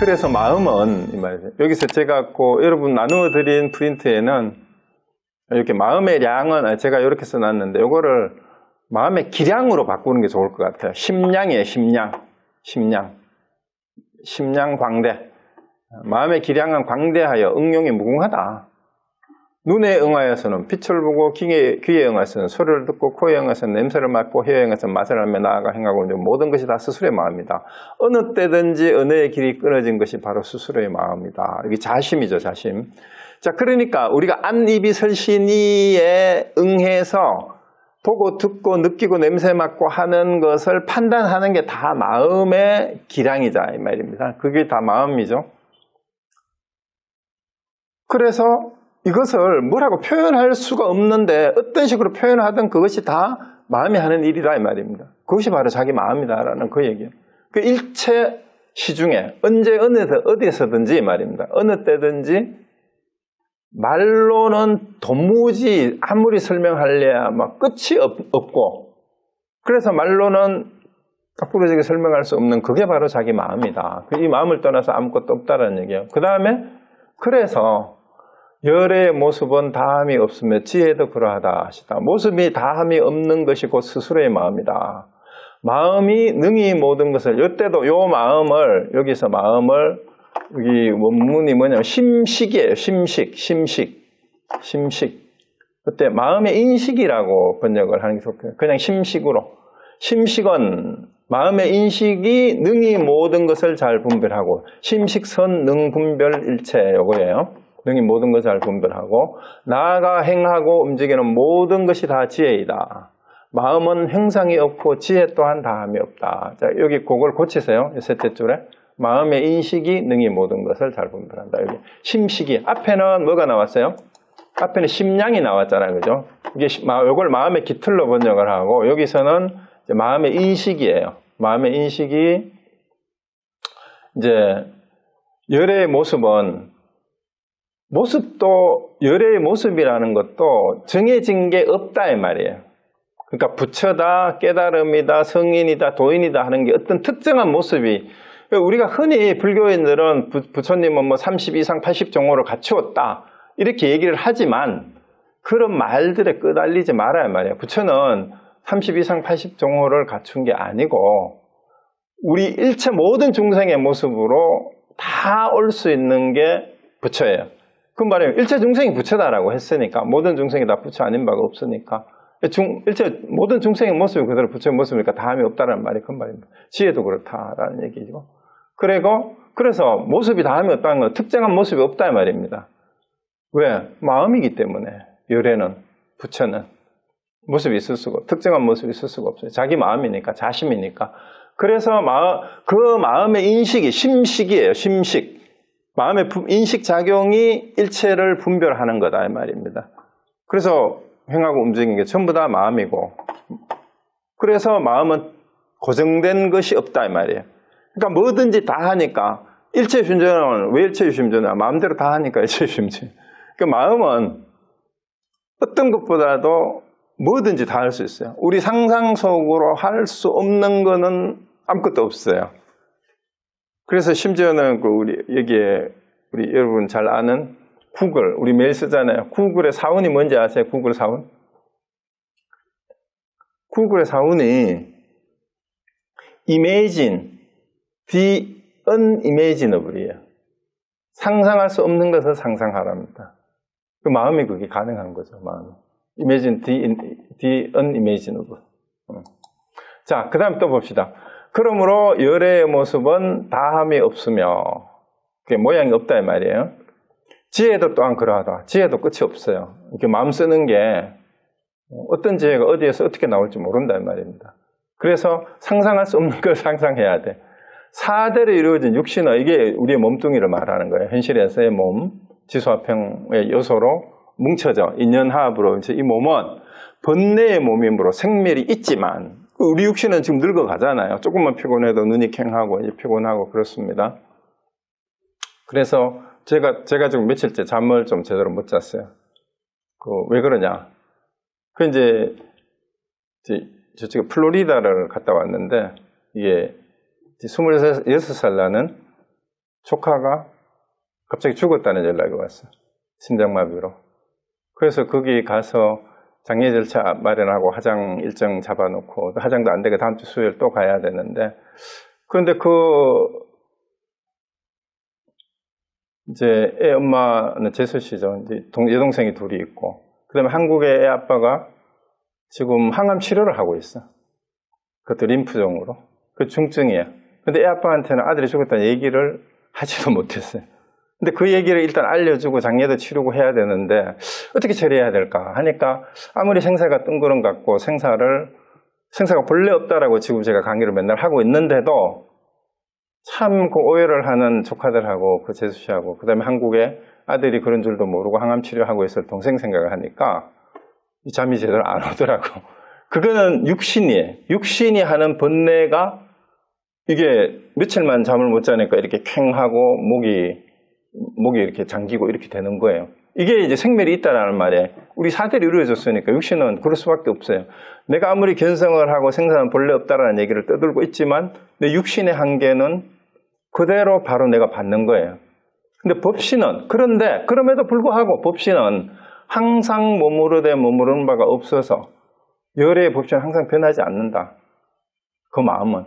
그래서 마음은 이 말이죠. 여기서 제가 여러분 나누어 드린 프린트에는 이렇게 마음의 양은 제가 이렇게 써놨는데 이거를 마음의 기량으로 바꾸는 게 좋을 것 같아요. 심량이에요. 심량 광대. 마음의 기량은 광대하여 응용이 무궁하다. 눈에 응하여서는 빛을 보고 귀에 응하여서는 소리를 듣고 코에 응하여서는 냄새를 맡고 혀에 응하여서는 맛을 알며 나아가 행하고 모든 것이 다 스스로의 마음이다. 어느 때든지 언어의 길이 끊어진 것이 바로 스스로의 마음이다. 이게 자심이죠. 자심. 자, 그러니까 우리가 안, 입이, 설신이에 응해서 보고 듣고 느끼고 냄새 맡고 하는 것을 판단하는 게 다 마음의 기량이다 이 말입니다. 그게 다 마음이죠. 그래서 이것을 뭐라고 표현할 수가 없는데 어떤 식으로 표현하든 그것이 다 마음이 하는 일이다 이 말입니다. 그것이 바로 자기 마음이다라는 그 얘기예요. 그 일체 시중에 언제 어디에서든지 이 말입니다. 어느 때든지 말로는 도무지 아무리 설명하려야 막 끝이 없고 그래서 말로는 앞부러지게 설명할 수 없는 그게 바로 자기 마음이다. 이 마음을 떠나서 아무것도 없다라는 얘기예요. 그 다음에 그래서 열의 모습은 다함이 없으며 지혜도 그러하다 하시다. 모습이 다함이 없는 것이 곧 스스로의 마음이다. 마음이 능히 모든 것을 이때도 요 마음을 여기서 마음을 여기 원문이 뭐냐면 심식이에요. 심식. 그때 마음의 인식이라고 번역을 하는 게 좋고요. 그냥 심식으로. 심식은 마음의 인식이 능히 모든 것을 잘 분별하고 심식선 능분별 일체 요거예요. 능히 모든 것을 잘 분별하고 나아가 행하고 움직이는 모든 것이 다 지혜이다. 마음은 형상이 없고 지혜 또한 다함이 없다. 자, 여기 그걸 고치세요. 셋째 줄에 마음의 인식이 능히 모든 것을 잘 분별한다. 여기 심식이 앞에는 뭐가 나왔어요? 앞에는 심량이 나왔잖아요, 그죠? 이게 이걸 마음의 깃틀로 번역을 하고 여기서는 이제 마음의 인식이에요. 마음의 인식이 이제 열의 모습도 열의 모습이라는 것도 정해진 게 없다 이 말이에요. 그러니까 부처다, 깨달음이다, 성인이다, 도인이다 하는 게 어떤 특정한 모습이 우리가 흔히 불교인들은 부처님은 뭐 30 이상 80 종호를 갖추었다 이렇게 얘기를 하지만 그런 말들에 끄달리지 말아야 말이에요. 부처는 30 이상 80 종호를 갖춘 게 아니고 우리 일체 모든 중생의 모습으로 다 올 수 있는 게 부처예요. 그 말이에요. 일체 중생이 부처다라고 했으니까 모든 중생이 다 부처 아닌 바가 없으니까 일체 모든 중생의 모습이 그대로 부처의 모습이니까 다함이 없다라는 말이 그 말입니다. 지혜도 그렇다라는 얘기죠. 그래서 모습이 다함이 없다는 건 특정한 모습이 없다 이 말입니다. 왜? 마음이기 때문에 열에는 부처는 모습이 있을 수가 특정한 모습이 있을 수가 없어요. 자기 마음이니까 자심이니까. 그래서 그 마음의 인식이 심식이에요. 심식. 마음의 인식 작용이 일체를 분별하는 거다 이 말입니다. 그래서 행하고 움직이는 게 전부 다 마음이고 그래서 마음은 고정된 것이 없다 이 말이에요. 그러니까 뭐든지 다 하니까 일체심전은 왜 일체심전이야? 마음대로 다 하니까 일체심전. 그러니까 마음은 어떤 것보다도 뭐든지 다 할 수 있어요. 우리 상상 속으로 할 수 없는 거는 아무것도 없어요. 그래서 심지어는 여기에 우리 여러분 잘 아는 구글, 우리 매일 쓰잖아요. 구글의 사운이 뭔지 아세요? 구글 사운? 구글의 사운이 Imagine the unimaginable이에요. 상상할 수 없는 것을 상상하랍니다. 그 마음이 그게 가능한 거죠. 마음이. Imagine the unimaginable. 자, 그 다음 또 봅시다. 그러므로 열의 모습은 다함이 없으며 모양이 없다 이 말이에요. 지혜도 또한 그러하다. 지혜도 끝이 없어요. 이렇게 마음 쓰는 게 어떤 지혜가 어디에서 어떻게 나올지 모른다 이 말입니다. 그래서 상상할 수 없는 걸 상상해야 돼. 사대로 이루어진 육신은 이게 우리의 몸뚱이를 말하는 거예요. 현실에서의 몸, 지수화평의 요소로 뭉쳐져 인연화합으로 이 몸은 번뇌의 몸이므로 생멸이 있지만 우리 육신은 지금 늙어가잖아요. 조금만 피곤해도 눈이 캥하고 피곤하고 그렇습니다. 그래서 제가 지금 며칠째 잠을 좀 제대로 못 잤어요. 왜 그러냐? 이제 저쪽에 플로리다를 갔다 왔는데 이게 26살 나는 조카가 갑자기 죽었다는 연락이 왔어. 심장마비로. 그래서 거기 가서 장례 절차 마련하고 화장 일정 잡아놓고 화장도 안 되게 다음 주 수요일 또 가야 되는데, 그런데 이제 애 엄마는 재수 씨죠. 이제 여동생이 둘이 있고, 그 다음에 한국의 애 아빠가 지금 항암 치료를 하고 있어. 그것도 림프종으로. 그 중증이야. 근데 애 아빠한테는 아들이 죽었다는 얘기를 하지도 못했어요. 근데 그 얘기를 일단 알려주고 장례도 치르고 해야 되는데 어떻게 처리해야 될까 하니까 아무리 생사가 뜬구름 같고 생사가 본래 없다라고 지금 제가 강의를 맨날 하고 있는데도 참 그 오해를 하는 조카들하고 그 재수 씨하고 그 다음에 한국에 아들이 그런 줄도 모르고 항암 치료하고 있을 동생 생각을 하니까 잠이 제대로 안 오더라고. 그거는 육신이에요. 육신이 하는 번뇌가 이게 며칠만 잠을 못 자니까 이렇게 퀭하고 목이 이렇게 잠기고 이렇게 되는 거예요. 이게 이제 생멸이 있다라는 말에 우리 사대로 이루어졌으니까 육신은 그럴 수밖에 없어요. 내가 아무리 견성을 하고 생사는 본래 없다라는 얘기를 떠들고 있지만 내 육신의 한계는 그대로 바로 내가 받는 거예요. 근데 법신은 그럼에도 불구하고 법신은 항상 머무르는 바가 없어서 열의 법신은 항상 변하지 않는다. 그 마음은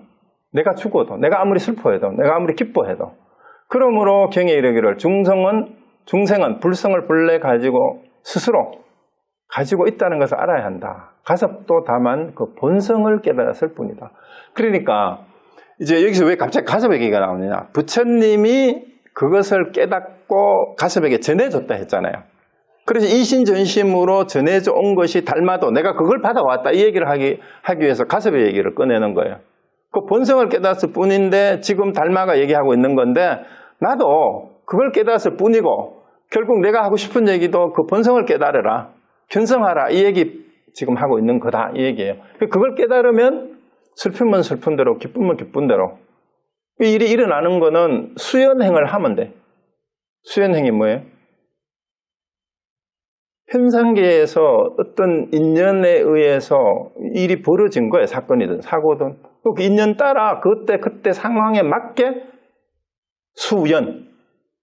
내가 죽어도 내가 아무리 슬퍼해도 내가 아무리 기뻐해도 그러므로 경에 이르기를 중생은 불성을 본래 가지고 스스로 가지고 있다는 것을 알아야 한다. 가섭도 다만 그 본성을 깨달았을 뿐이다. 그러니까 이제 여기서 왜 갑자기 가섭 얘기가 나오느냐. 부처님이 그것을 깨닫고 가섭에게 전해줬다 했잖아요. 그래서 이신전심으로 전해져 온 것이 달마도 내가 그걸 받아왔다 이 얘기를 하기 위해서 가섭의 얘기를 꺼내는 거예요. 그 본성을 깨달았을 뿐인데 지금 달마가 얘기하고 있는 건데 나도 그걸 깨달았을 뿐이고 결국 내가 하고 싶은 얘기도 그 본성을 깨달으라. 견성하라. 이 얘기 지금 하고 있는 거다. 이 얘기예요. 그걸 깨달으면 슬픔은 슬픈 대로 기쁨은 기쁜 대로 이 일이 일어나는 거는 수연행을 하면 돼. 수연행이 뭐예요? 현상계에서 어떤 인연에 의해서 일이 벌어진 거예요. 사건이든 사고든. 그 인연 따라 그때 상황에 맞게 수연,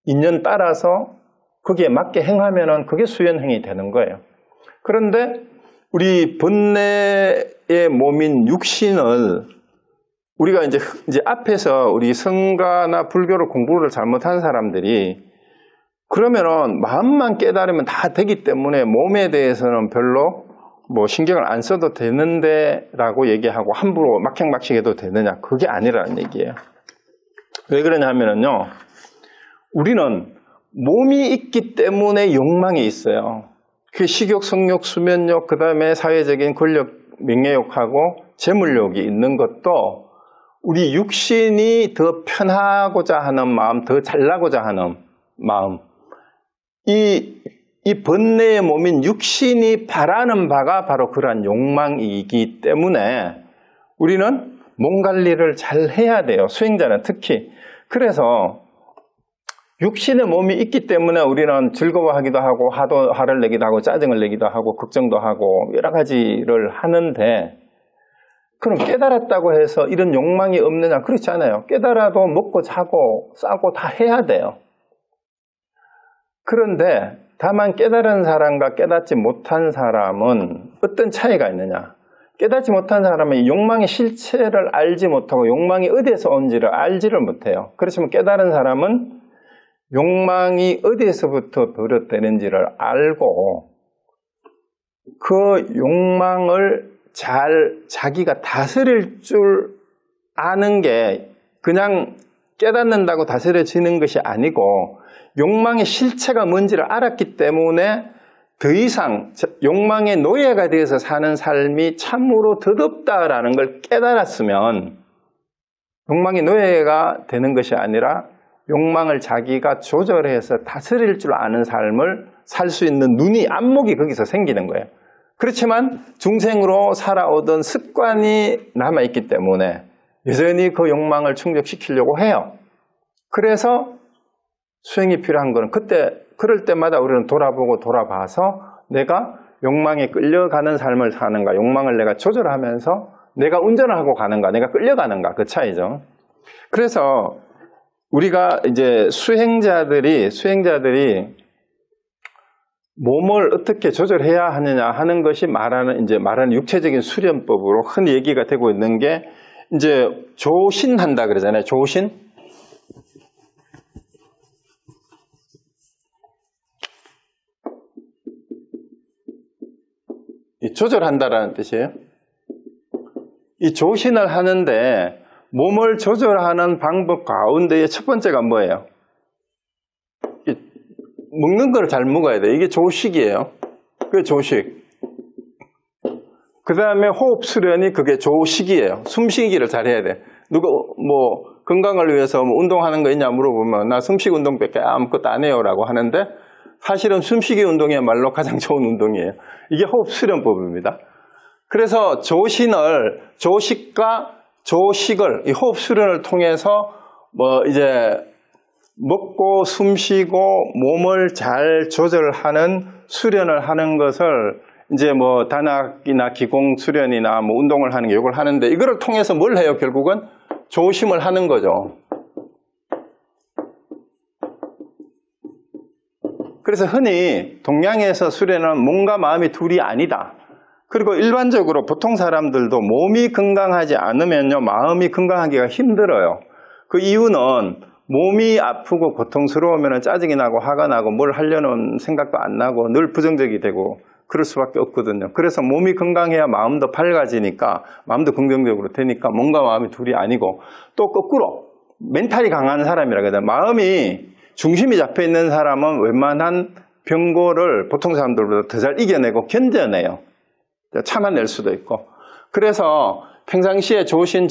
인연 따라서 거기에 맞게 행하면은 그게 수연행이 되는 거예요. 그런데 우리 번뇌의 몸인 육신을 우리가 이제 앞에서 우리 성가나 불교를 공부를 잘못한 사람들이 그러면은 마음만 깨달으면 다 되기 때문에 몸에 대해서는 별로 뭐 신경을 안 써도 되는데 라고 얘기하고 함부로 막행막식해도 되느냐. 그게 아니라는 얘기예요. 왜 그러냐면요. 우리는 몸이 있기 때문에 욕망이 있어요. 그 식욕, 성욕, 수면욕, 그 다음에 사회적인 권력, 명예욕하고 재물욕이 있는 것도 우리 육신이 더 편하고자 하는 마음, 더 잘나고자 하는 마음. 이 번뇌의 몸인 육신이 바라는 바가 바로 그러한 욕망이기 때문에 우리는 몸 관리를 잘 해야 돼요. 수행자는 특히. 그래서 육신의 몸이 있기 때문에 우리는 즐거워하기도 하고 화를 내기도 하고 짜증을 내기도 하고 걱정도 하고 여러 가지를 하는데 그럼 깨달았다고 해서 이런 욕망이 없느냐? 그렇지 않아요. 깨달아도 먹고 자고 싸고 다 해야 돼요. 그런데 다만 깨달은 사람과 깨닫지 못한 사람은 어떤 차이가 있느냐? 깨닫지 못한 사람은 욕망의 실체를 알지 못하고 욕망이 어디에서 온지를 알지를 못해요. 그렇지만 깨달은 사람은 욕망이 어디에서부터 비롯되는지를 알고 그 욕망을 잘 자기가 다스릴 줄 아는 게 그냥 깨닫는다고 다스려지는 것이 아니고 욕망의 실체가 뭔지를 알았기 때문에 더 이상 욕망의 노예가 되어서 사는 삶이 참으로 덧없다라는 걸 깨달았으면 욕망의 노예가 되는 것이 아니라 욕망을 자기가 조절해서 다스릴 줄 아는 삶을 살 수 있는 눈이 안목이 거기서 생기는 거예요. 그렇지만 중생으로 살아오던 습관이 남아있기 때문에 여전히 그 욕망을 충족시키려고 해요. 그래서 수행이 필요한 거는 그럴 때마다 우리는 돌아보고 돌아봐서 내가 욕망에 끌려가는 삶을 사는가, 욕망을 내가 조절하면서 내가 운전을 하고 가는가, 내가 끌려가는가, 그 차이죠. 그래서 우리가 이제 수행자들이 몸을 어떻게 조절해야 하느냐 하는 것이 말하는 육체적인 수련법으로 흔히 얘기가 되고 있는 게 이제 조신한다 그러잖아요. 조신. 조절한다라는 뜻이에요. 이 조신을 하는데 몸을 조절하는 방법 가운데의 첫 번째가 뭐예요? 먹는 걸 잘 먹어야 돼. 이게 조식이에요. 그게 조식. 그 다음에 호흡 수련이 그게 조식이에요. 숨쉬기를 잘 해야 돼. 누가 뭐 건강을 위해서 뭐 운동하는 거 있냐 물어보면 나 숨쉬기 운동밖에 아무것도 안 해요 라고 하는데 사실은 숨쉬기 운동이야말로 가장 좋은 운동이에요. 이게 호흡 수련법입니다. 그래서 조식과 조식을 이 호흡 수련을 통해서 뭐 이제 먹고 숨쉬고 몸을 잘 조절하는 수련을 하는 것을 이제 뭐 단학이나 기공 수련이나 뭐 운동을 하는 게 이걸 하는데 이거를 통해서 뭘 해요? 결국은 조심을 하는 거죠. 그래서 흔히 동양에서 수련은 몸과 마음이 둘이 아니다. 그리고 일반적으로 보통 사람들도 몸이 건강하지 않으면요 마음이 건강하기가 힘들어요. 그 이유는 몸이 아프고 고통스러우면 짜증이 나고 화가 나고 뭘 하려는 생각도 안 나고 늘 부정적이 되고 그럴 수밖에 없거든요. 그래서 몸이 건강해야 마음도 밝아지니까 마음도 긍정적으로 되니까 몸과 마음이 둘이 아니고 또 거꾸로 멘탈이 강한 사람이라 그래야 되나 마음이 중심이 잡혀 있는 사람은 웬만한 병고를 보통 사람들보다 더 잘 이겨내고 견뎌내요. 참아낼 수도 있고. 그래서 평상시에 조식을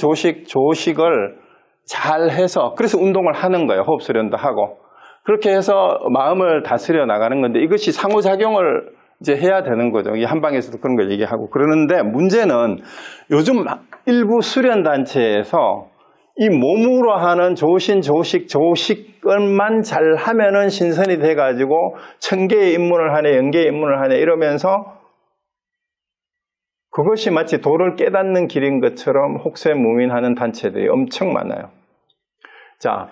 잘 해서 그래서 운동을 하는 거예요. 호흡 수련도 하고. 그렇게 해서 마음을 다스려 나가는 건데 이것이 상호작용을 이제 해야 되는 거죠. 이 한방에서도 그런 걸 얘기하고. 그러는데 문제는 요즘 일부 수련단체에서 이 몸으로 하는 조식을만 잘 하면은 신선이 돼가지고 1000개의 입문을 하네, 0개의 입문을 하네 이러면서 그것이 마치 도를 깨닫는 길인 것처럼 혹세무민하는 단체들이 엄청 많아요. 자,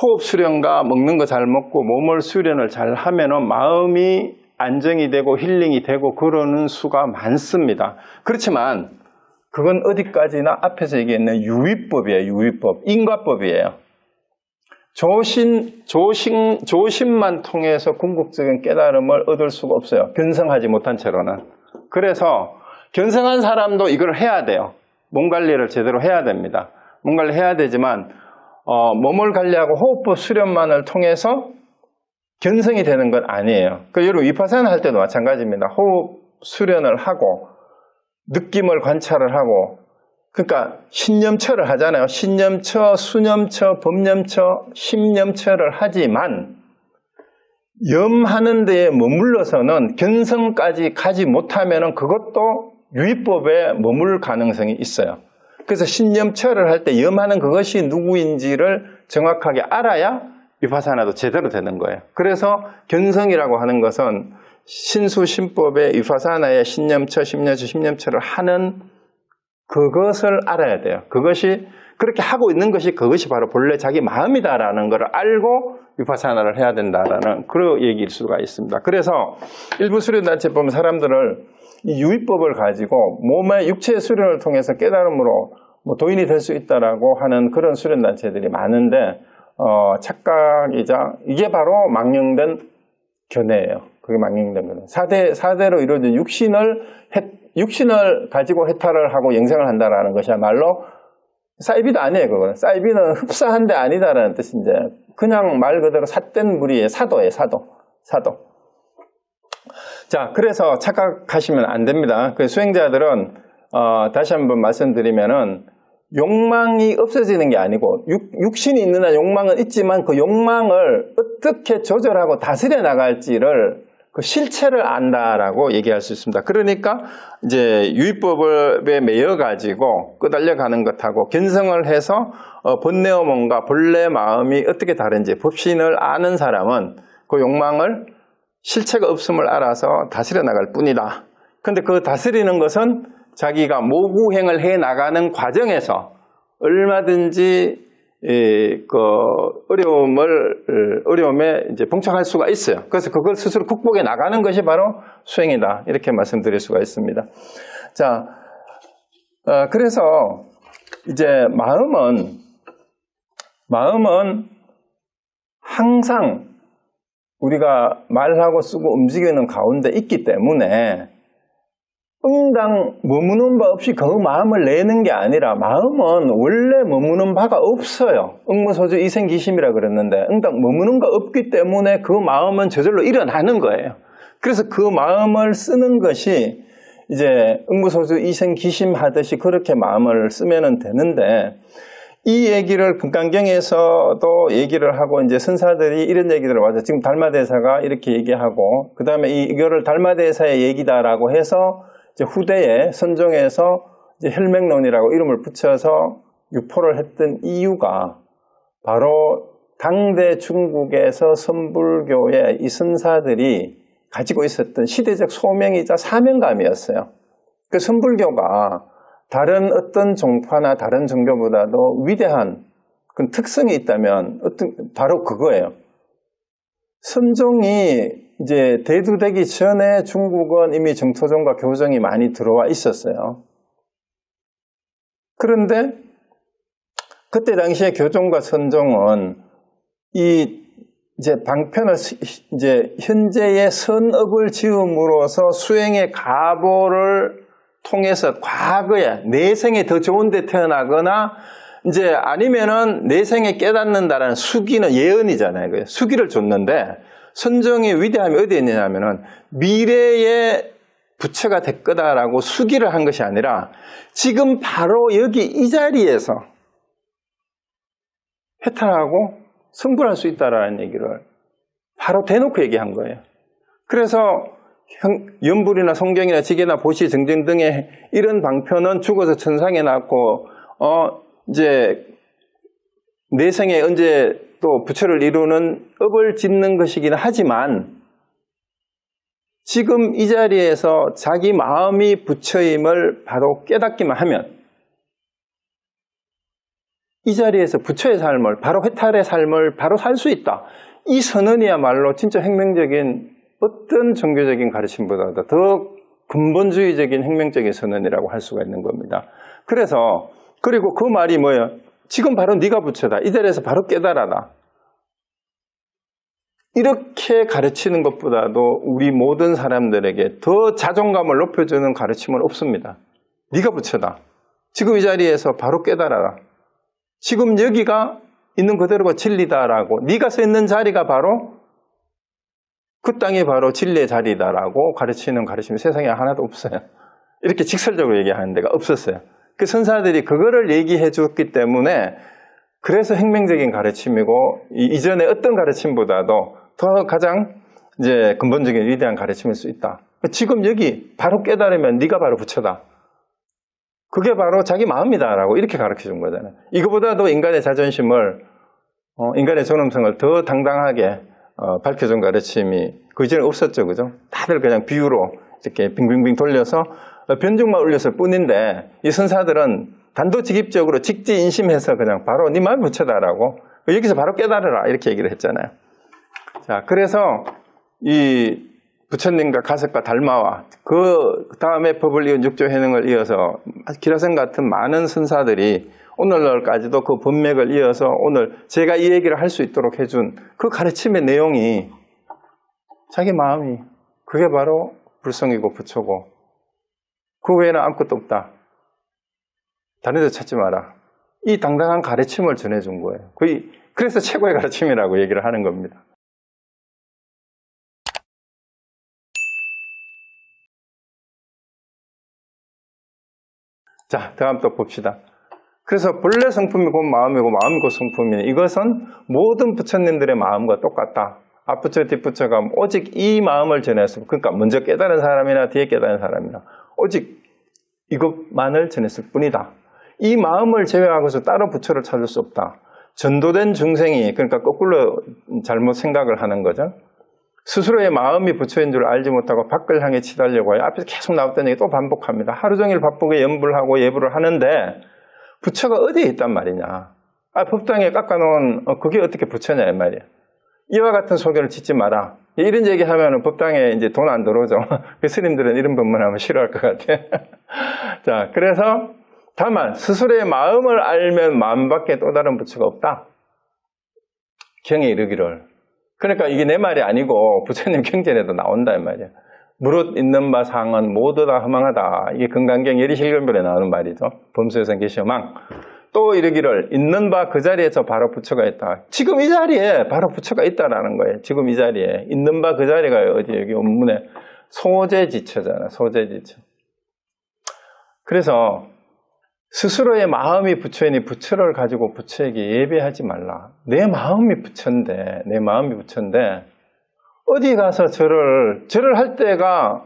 호흡 수련과 먹는 거 잘 먹고 몸을 수련을 잘 하면은 마음이 안정이 되고 힐링이 되고 그러는 수가 많습니다. 그렇지만 그건 어디까지나 앞에서 얘기했는 유의법이에요. 유의법. 인과법이에요. 조심만 통해서 궁극적인 깨달음을 얻을 수가 없어요. 견성하지 못한 채로는. 그래서 견성한 사람도 이걸 해야 돼요. 몸 관리를 제대로 해야 됩니다. 몸 관리 해야 되지만 몸을 관리하고 호흡법 수련만을 통해서 견성이 되는 건 아니에요. 여러분 위파사나 할 때도 마찬가지입니다. 호흡 수련을 하고 느낌을 관찰을 하고 그러니까 신념처를 하잖아요. 신념처, 수념처, 법념처, 심념처를 하지만 염하는 데에 머물러서는 견성까지 가지 못하면 그것도 유의법에 머물 가능성이 있어요. 그래서 신념처를 할 때 염하는 그것이 누구인지를 정확하게 알아야 위파사나도 제대로 되는 거예요. 그래서 견성이라고 하는 것은 신수신법의 위파사나의 신념처, 심념처를 하는 그것을 알아야 돼요. 그것이 그렇게 하고 있는 것이 그것이 바로 본래 자기 마음이다라는 걸 알고 위파사나를 해야 된다라는 그런 얘기일 수가 있습니다. 그래서 일부 수련단체 보면 사람들을 이 유의법을 가지고 몸의 육체 수련을 통해서 깨달음으로 뭐 도인이 될 수 있다라고 하는 그런 수련단체들이 많은데 착각이자 이게 바로 망령된 견해예요. 그게 망령된 견해. 4대로 이루어진 육신을 가지고 해탈을 하고 영생을 한다라는 것이야말로 사이비도 아니에요. 그거는 사이비는 흡사한데 아니다라는 뜻인데 그냥 말 그대로 삿된 무리의 사도예요. 사도. 자, 그래서 착각하시면 안 됩니다. 그 수행자들은 다시 한번 말씀드리면은 욕망이 없어지는 게 아니고 육신이 있는 한 욕망은 있지만 그 욕망을 어떻게 조절하고 다스려 나갈지를 그 실체를 안다라고 얘기할 수 있습니다. 그러니까 이제 유의법에 매여 가지고 끄달려 가는 것하고 견성을 해서 번뇌와 뭔가 본래 마음이 어떻게 다른지 법신을 아는 사람은 그 욕망을 실체가 없음을 알아서 다스려 나갈 뿐이다. 근데 그 다스리는 것은 자기가 모구행을 해 나가는 과정에서 얼마든지 어려움에 이제 봉착할 수가 있어요. 그래서 그걸 스스로 극복해 나가는 것이 바로 수행이다. 이렇게 말씀드릴 수가 있습니다. 자, 그래서 이제 마음은 항상 우리가 말하고 쓰고 움직이는 가운데 있기 때문에 응당 머무는 바 없이 그 마음을 내는 게 아니라 마음은 원래 머무는 바가 없어요. 응무소주 이생기심이라 그랬는데 응당 머무는 거 없기 때문에 그 마음은 저절로 일어나는 거예요. 그래서 그 마음을 쓰는 것이 이제 응무소주 이생기심 하듯이 그렇게 마음을 쓰면 되는데 이 얘기를 금강경에서도 얘기를 하고 이제 선사들이 이런 얘기들을 와서 지금 달마대사가 이렇게 얘기하고 그 다음에 이거를 달마대사의 얘기다라고 해서 이제 후대에 선종에서 이제 혈맹론이라고 이름을 붙여서 유포를 했던 이유가 바로 당대 중국에서 선불교의 이 선사들이 가지고 있었던 시대적 소명이자 사명감이었어요. 그 선불교가 다른 어떤 종파나 다른 종교보다도 위대한 그 특성이 있다면 바로 그거예요. 선종이 이제 대두되기 전에 중국은 이미 정토종과 교종이 많이 들어와 있었어요. 그런데 그때 당시에 교종과 선종은 이제 방편을 이제 현재의 선업을 지음으로써 수행의 가보를 통해서 과거에 내 생에 더 좋은 데 태어나거나 이제 아니면은 내 생에 깨닫는다라는 수기는 예언이잖아요. 수기를 줬는데 선종의 위대함이 어디에 있느냐면은 미래의 부처가 될 거다라고 수기를 한 것이 아니라 지금 바로 여기 이 자리에서 해탈하고 성불할 수 있다라는 얘기를 바로 대놓고 얘기한 거예요. 그래서 연불이나 성경이나 지계나 보시 등등 등의 이런 방편은 죽어서 천상에 났고 이제 내 생에 언제 또 부처를 이루는 업을 짓는 것이긴 하지만 지금 이 자리에서 자기 마음이 부처임을 바로 깨닫기만 하면 이 자리에서 부처의 삶을 바로 해탈의 삶을 바로 살 수 있다. 이 선언이야말로 진짜 혁명적인 어떤 종교적인 가르침보다도 더 근본주의적인 혁명적인 선언이라고 할 수가 있는 겁니다. 그리고 그 말이 뭐예요? 지금 바로 네가 부처다. 이 자리에서 바로 깨달아라. 이렇게 가르치는 것보다도 우리 모든 사람들에게 더 자존감을 높여주는 가르침은 없습니다. 네가 부처다. 지금 이 자리에서 바로 깨달아라. 지금 여기가 있는 그대로가 진리다라고 네가 서 있는 자리가 바로 그 땅이 바로 진리의 자리다라고 가르치는 가르침이 세상에 하나도 없어요. 이렇게 직설적으로 얘기하는 데가 없었어요. 그 선사들이 그거를 얘기해 줬기 때문에 그래서 혁명적인 가르침이고 이전의 어떤 가르침보다도 더 가장 이제 근본적인 위대한 가르침일 수 있다. 지금 여기 바로 깨달으면 네가 바로 부처다. 그게 바로 자기 마음이다라고 이렇게 가르쳐 준 거잖아요. 이거보다도 인간의 자존심을 인간의 존엄성을 더 당당하게 밝혀준 가르침이 그 이전에 없었죠. 그죠? 다들 그냥 비유로 이렇게 빙빙빙 돌려서 변죽만 올렸을 뿐인데 이 선사들은 단도직입적으로 직지인심해서 그냥 바로 네 마음이 부처다라고 여기서 바로 깨달으라 이렇게 얘기를 했잖아요. 자, 그래서 이 부처님과 가섭과 달마와 그 다음에 법을 이은 육조 해능을 이어서 기라성 같은 많은 선사들이 오늘날까지도 그 법맥을 이어서 오늘 제가 이 얘기를 할 수 있도록 해준 그 가르침의 내용이 자기 마음이 그게 바로 불성이고 부처고 그 외에는 아무것도 없다. 다른 데 찾지 마라. 이 당당한 가르침을 전해준 거예요. 그래서 최고의 가르침이라고 얘기를 하는 겁니다. 자, 다음 또 봅시다. 그래서 본래 성품이 곧 마음이고 마음이 곧 성품이니 이것은 모든 부처님들의 마음과 똑같다. 앞부처 뒷부처가 오직 이 마음을 전했을 그러니까 먼저 깨달은 사람이나 뒤에 깨달은 사람이나 오직 이것만을 전했을 뿐이다. 이 마음을 제외하고서 따로 부처를 찾을 수 없다. 전도된 중생이 그러니까 거꾸로 잘못 생각을 하는 거죠. 스스로의 마음이 부처인 줄 알지 못하고 밖을 향해 치달려고 해요. 앞에서 계속 나왔던 얘기 또 반복합니다. 하루 종일 바쁘게 연불하고 예불을 하는데 부처가 어디에 있단 말이냐. 법당에 깎아놓은 그게 어떻게 부처냐 이 말이야. 이와 같은 소견을 짓지 마라. 이런 얘기하면 법당에 이제 돈 안 들어오죠. 스님들은 이런 법문하면 싫어할 것 같아. 자, 그래서 다만 스스로의 마음을 알면 마음밖에 또 다른 부처가 없다. 경에 이르기를. 그러니까 이게 내 말이 아니고 부처님 경전에도 나온다 이 말이야. 무릇 있는 바 상은 모두 다 허망하다. 이게 금강경 예리실견별에 나오는 말이죠. 범수여성 계시망. 또 이르기를 있는 바 그 자리에서 바로 부처가 있다. 지금 이 자리에 바로 부처가 있다라는 거예요. 지금 이 자리에 있는 바 그 자리가 어디 여기 원문에 소재지처잖아. 소재지처. 그래서 스스로의 마음이 부처이니 부처를 가지고 부처에게 예배하지 말라. 내 마음이 부처인데 어디 가서 절을 할 때가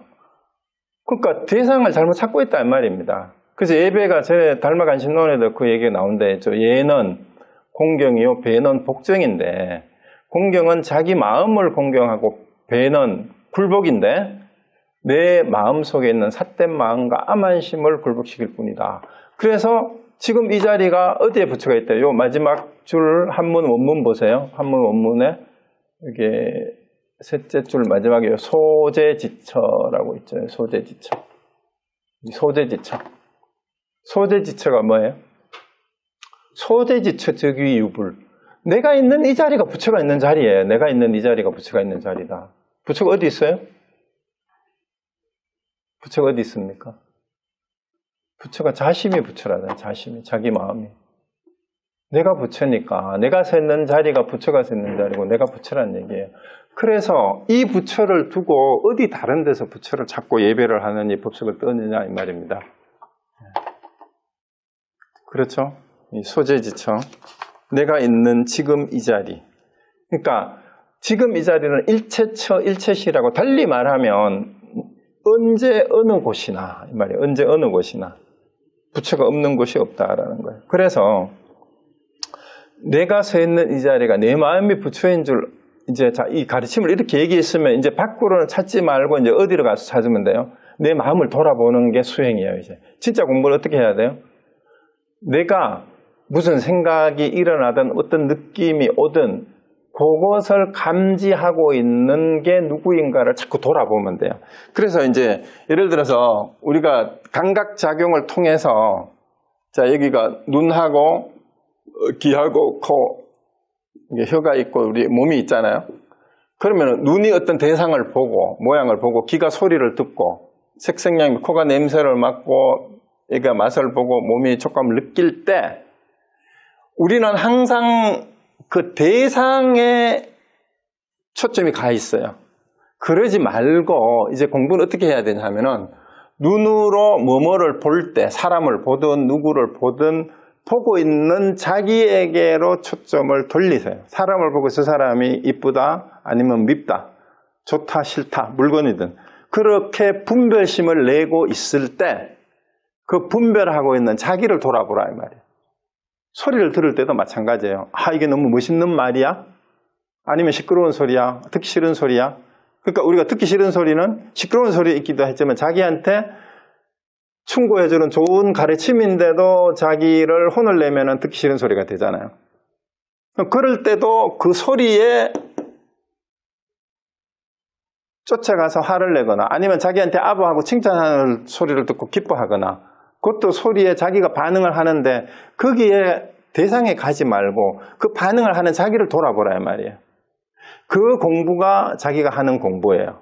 그러니까 대상을 잘못 찾고 있다 이 말입니다. 그래서 예배가 제 달마간신론에도 그 얘기가 나오는데 예는 공경이요 배는 복정인데 공경은 자기 마음을 공경하고 배는 굴복인데 내 마음속에 있는 삿된 마음과 암한심을 굴복시킬 뿐이다. 그래서 지금 이 자리가 어디에 부처가 있대요? 요 마지막 줄 한문 원문 보세요. 한문 원문에 이게 셋째 줄 마지막에 소재지처라고 있죠. 소재지처. 소재지처가 뭐예요? 소재지처 즉위 유불. 내가 있는 이 자리가 부처가 있는 자리예요. 내가 있는 이 자리가 부처가 있는 자리다. 부처가 어디 있어요? 부처가 어디 있습니까? 부처가 자심이 부처라잖아요. 자심이. 자기 마음이. 내가 부처니까 내가 서 있는 자리가 부처가 서 있는 자리고 내가 부처라는 얘기예요. 그래서 이 부처를 두고 어디 다른 데서 부처를 찾고 예배를 하는 이 법석을 떠느냐 이 말입니다. 그렇죠? 이 소재지처. 내가 있는 지금 이 자리. 그러니까 지금 이 자리는 일체처, 일체시라고 달리 말하면 언제 어느 곳이나 이 말이에요. 언제 어느 곳이나 부처가 없는 곳이 없다라는 거예요. 그래서 내가 서 있는 이 자리가 내 마음이 부처인 줄 이제 이 가르침을 이렇게 얘기했으면 이제 밖으로는 찾지 말고 이제 어디로 가서 찾으면 돼요? 내 마음을 돌아보는 게 수행이에요. 이제 진짜 공부를 어떻게 해야 돼요? 내가 무슨 생각이 일어나든 어떤 느낌이 오든 그것을 감지하고 있는 게 누구인가를 자꾸 돌아보면 돼요. 그래서 이제 예를 들어서 우리가 감각작용을 통해서 자 여기가 눈하고 귀하고 코 혀가 있고 우리 몸이 있잖아요. 그러면 눈이 어떤 대상을 보고 모양을 보고 귀가 소리를 듣고 색색향 코가 냄새를 맡고 얘가 맛을 보고 몸이 촉감을 느낄 때 우리는 항상 그 대상에 초점이 가 있어요. 그러지 말고 이제 공부는 어떻게 해야 되냐 하면은 눈으로 뭐뭐를 볼 때 사람을 보든 누구를 보든 보고 있는 자기에게로 초점을 돌리세요. 사람을 보고 저 사람이 이쁘다 아니면 밉다 좋다 싫다 물건이든 그렇게 분별심을 내고 있을 때 그 분별하고 있는 자기를 돌아보라 이 말이에요. 소리를 들을 때도 마찬가지예요. 아 이게 너무 멋있는 말이야? 아니면 시끄러운 소리야? 듣기 싫은 소리야? 그러니까 우리가 듣기 싫은 소리는 시끄러운 소리 있기도 했지만 자기한테 충고해주는 좋은 가르침인데도 자기를 혼을 내면 듣기 싫은 소리가 되잖아요. 그럴 때도 그 소리에 쫓아가서 화를 내거나 아니면 자기한테 아부하고 칭찬하는 소리를 듣고 기뻐하거나 그것도 소리에 자기가 반응을 하는데 거기에 대상에 가지 말고 그 반응을 하는 자기를 돌아보라 이 말이에요. 그 공부가 자기가 하는 공부예요.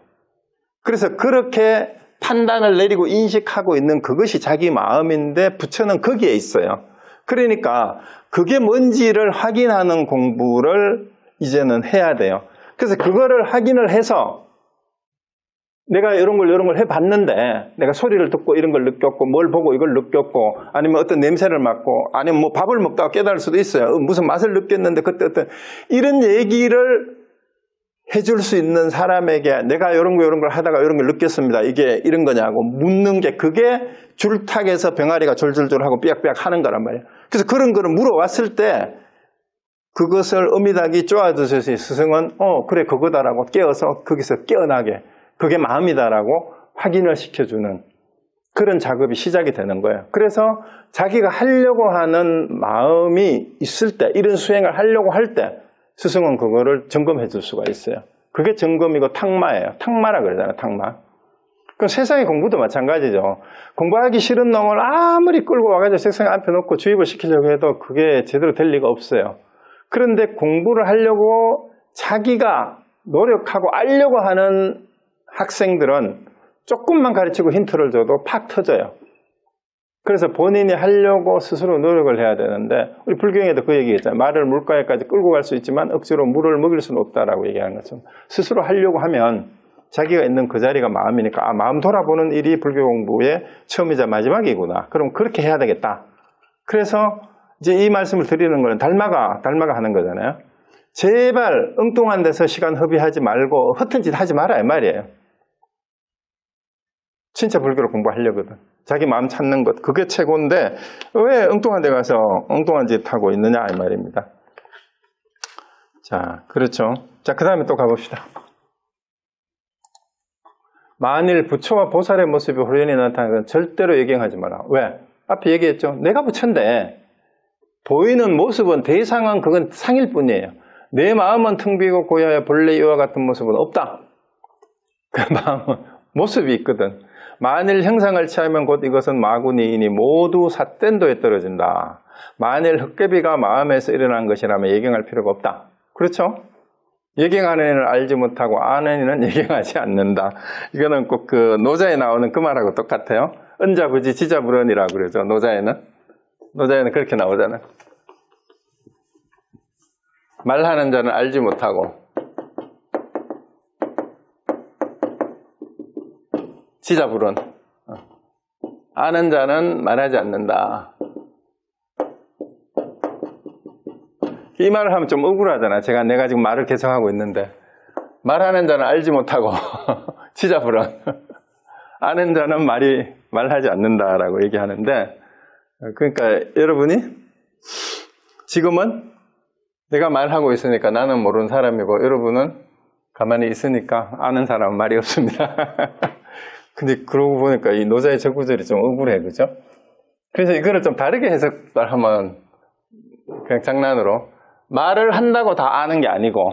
그래서 그렇게 판단을 내리고 인식하고 있는 그것이 자기 마음인데 부처는 거기에 있어요. 그러니까 그게 뭔지를 확인하는 공부를 이제는 해야 돼요. 그래서 그거를 확인을 해서 내가 이런 걸 해봤는데 내가 소리를 듣고 이런 걸 느꼈고 뭘 보고 이걸 느꼈고 아니면 어떤 냄새를 맡고 아니면 뭐 밥을 먹다가 깨달을 수도 있어요. 무슨 맛을 느꼈는데 그때 어떤 이런 얘기를 해줄 수 있는 사람에게 내가 이런 걸 하다가 이런 걸 느꼈습니다. 이게 이런 거냐고 묻는 게 그게 줄탁에서 병아리가 졸졸졸하고 삐약삐약 하는 거란 말이에요. 그래서 그런 거를 물어왔을 때 그것을 어미닭이 쪼아드듯이 스승은 그래 그거다라고 깨어서 거기서 깨어나게 그게 마음이다라고 확인을 시켜주는 그런 작업이 시작이 되는 거예요. 그래서 자기가 하려고 하는 마음이 있을 때, 이런 수행을 하려고 할 때 스승은 그거를 점검해 줄 수가 있어요. 그게 점검이고 탁마예요. 탁마라 그러잖아요. 탁마. 그럼 세상의 공부도 마찬가지죠. 공부하기 싫은 놈을 아무리 끌고 와가지고 세상에 앉혀놓고 주입을 시키려고 해도 그게 제대로 될 리가 없어요. 그런데 공부를 하려고 자기가 노력하고 알려고 하는 학생들은 조금만 가르치고 힌트를 줘도 팍 터져요. 그래서 본인이 하려고 스스로 노력을 해야 되는데, 우리 불경에도 그 얘기했잖아요. 말을 물가에까지 끌고 갈 수 있지만 억지로 물을 먹일 수는 없다라고 얘기하는 것처럼, 스스로 하려고 하면 자기가 있는 그 자리가 마음이니까, 마음 돌아보는 일이 불교 공부의 처음이자 마지막이구나. 그럼 그렇게 해야 되겠다. 그래서 이제 이 말씀을 드리는 거는 달마가 하는 거잖아요. 제발 엉뚱한 데서 시간 허비하지 말고 허튼 짓 하지 마라 이 말이에요. 진짜 불교를 공부하려거든. 자기 마음 찾는 것, 그게 최고인데 왜 엉뚱한 데 가서 엉뚱한 짓 하고 있느냐 이 말입니다. 자, 그렇죠. 자, 그 다음에 또 가봅시다. 만일 부처와 보살의 모습이 호련히 나타나면 절대로 예경하지 마라. 왜? 앞에 얘기했죠. 내가 부처인데 보이는 모습은, 대상은 그건 상일 뿐이에요. 내 마음은 텅 비고 고야야 본래 이와 같은 모습은 없다. 그 마음은 모습이 있거든. 만일 형상을 취하면 곧 이것은 마구니이니 모두 삿된도에 떨어진다. 만일 헛개비가 마음에서 일어난 것이라면 예경할 필요가 없다. 그렇죠? 예경하는 이는 알지 못하고 아는 이는 예경하지 않는다. 이거는 꼭 그 노자에 나오는 그 말하고 똑같아요. 은자부지 지자불언이라고 그러죠. 노자에는 그렇게 나오잖아요. 말하는 자는 알지 못하고 지자불언, 아는 자는 말하지 않는다. 이 말을 하면 좀 억울하잖아. 내가 지금 말을 계속 하고 있는데, 말하는 자는 알지 못하고 지자불언, 아는 자는 말하지 않는다라고 얘기하는데, 그러니까 여러분이 지금은 내가 말하고 있으니까 나는 모르는 사람이고, 여러분은 가만히 있으니까 아는 사람은 말이 없습니다. 근데 그러고 보니까 이 노자의 저 구절이 좀 억울해, 그죠? 그래서 이거를 좀 다르게 해석을 하면, 그냥 장난으로, 말을 한다고 다 아는 게 아니고,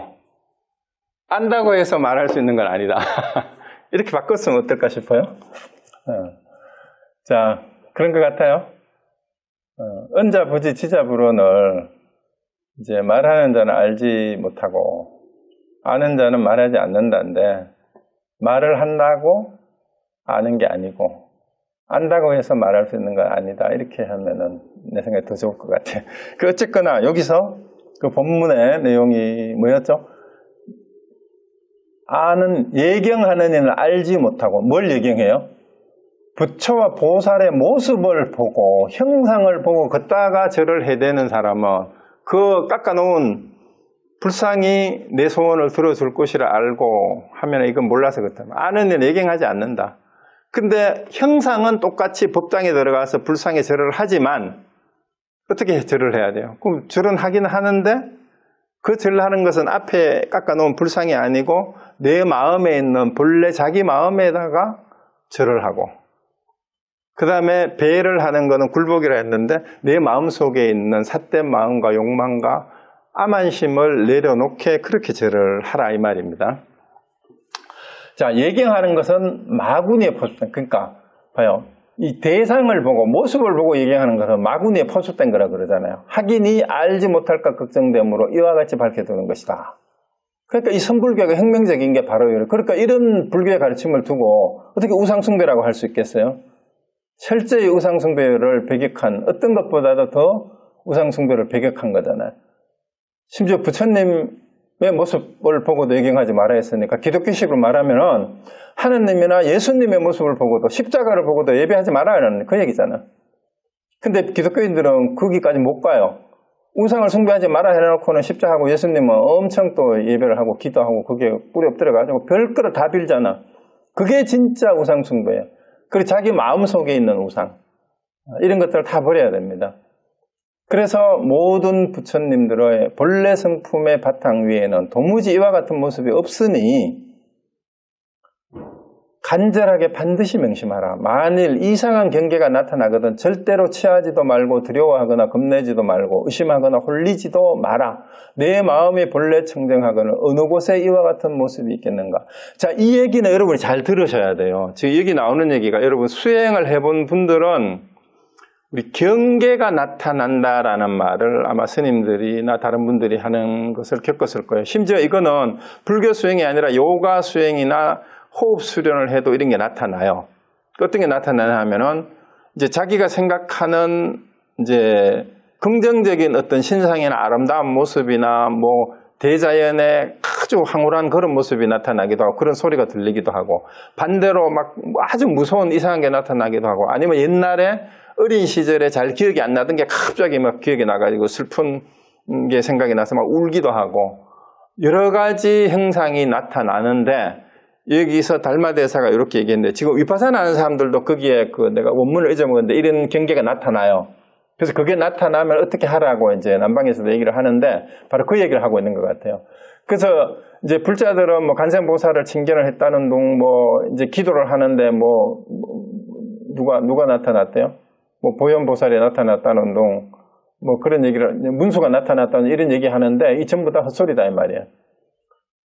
안다고 해서 말할 수 있는 건 아니다. 이렇게 바꿨으면 어떨까 싶어요? 자, 그런 것 같아요. 은자부지 지자불언을 이제 말하는 자는 알지 못하고, 아는 자는 말하지 않는다는데, 말을 한다고 아는 게 아니고, 안다고 해서 말할 수 있는 건 아니다. 이렇게 하면은 내 생각에 더 좋을 것 같아요. 어쨌거나 여기서 그 본문의 내용이 뭐였죠? 예경하는 이는 알지 못하고, 뭘 예경해요? 부처와 보살의 모습을 보고, 형상을 보고, 걷다가 절을 해대는 사람은 그 깎아놓은 불상이 내 소원을 들어줄 것이라 알고 하면 이건 몰라서 그렇다. 아는 이는 예경하지 않는다. 근데 형상은 똑같이 법당에 들어가서 불상에 절을 하지만 어떻게 절을 해야 돼요? 그럼 절은 하긴 하는데 그 절을 하는 것은 앞에 깎아놓은 불상이 아니고 내 마음에 있는 본래 자기 마음에다가 절을 하고, 그 다음에 배를 하는 것은 굴복이라 했는데 내 마음속에 있는 삿된 마음과 욕망과 암안심을 내려놓게 그렇게 절을 하라 이 말입니다. 자, 예경하는 것은 마구니에 포섭된, 그러니까 봐요. 이 대상을 보고 모습을 보고 예경하는 것은 마구니에 포섭된 거라 그러잖아요. 하기니 알지 못할까 걱정되므로 이와 같이 밝혀두는 것이다. 그러니까 이 선불교가 혁명적인 게 바로 이래요. 그러니까 이런 불교의 가르침을 두고 어떻게 우상숭배라고 할 수 있겠어요? 철저히 우상숭배를 배격한, 어떤 것보다도 더 우상숭배를 배격한 거잖아요. 심지어 부처님의 모습을 보고도 예경하지 말아야 했으니까 기독교식으로 말하면은 하느님이나 예수님의 모습을 보고도, 십자가를 보고도 예배하지 말아라는 그 얘기잖아. 근데 기독교인들은 거기까지 못 가요. 우상을 숭배하지 말아 해놓고는 십자가하고 예수님은 엄청 또 예배를 하고 기도하고 거기에 뿌리 엎드려가지고 별거를 다 빌잖아. 그게 진짜 우상 숭배예요. 그리고 자기 마음속에 있는 우상, 이런 것들을 다 버려야 됩니다. 그래서 모든 부처님들의 본래 성품의 바탕 위에는 도무지 이와 같은 모습이 없으니 간절하게 반드시 명심하라. 만일 이상한 경계가 나타나거든 절대로 취하지도 말고 두려워하거나 겁내지도 말고 의심하거나 홀리지도 마라. 내 마음이 본래 청정하거늘 어느 곳에 이와 같은 모습이 있겠는가. 자, 이 얘기는 여러분이 잘 들으셔야 돼요. 지금 여기 나오는 얘기가 여러분 수행을 해본 분들은 우리 경계가 나타난다라는 말을 아마 스님들이나 다른 분들이 하는 것을 겪었을 거예요. 심지어 이거는 불교 수행이 아니라 요가 수행이나 호흡 수련을 해도 이런 게 나타나요. 어떤 게 나타나냐 하면은 이제 자기가 생각하는 이제 긍정적인 어떤 신상이나 아름다운 모습이나 뭐 대자연의 아주 황홀한 그런 모습이 나타나기도 하고 그런 소리가 들리기도 하고 반대로 막 아주 무서운 이상한 게 나타나기도 하고 아니면 옛날에 어린 시절에 잘 기억이 안 나던 게 갑자기 막 기억이 나가지고 슬픈 게 생각이 나서 막 울기도 하고 여러 가지 형상이 나타나는데 여기서 달마대사가 이렇게 얘기했는데 지금 위파사나 하는 사람들도 거기에 내가 원문을 잊어먹었는데 이런 경계가 나타나요. 그래서 그게 나타나면 어떻게 하라고 이제 남방에서도 얘기를 하는데 바로 그 얘기를 하고 있는 것 같아요. 그래서 이제 불자들은 뭐 간센보살을 칭견을 했다는 둥 뭐 이제 기도를 하는데 뭐 누가 나타났대요? 뭐 보현보살이 나타났다는 둥 뭐 그런 얘기를 문수가 나타났다는 이런 얘기 하는데 이 전부 다 헛소리다 이 말이에요.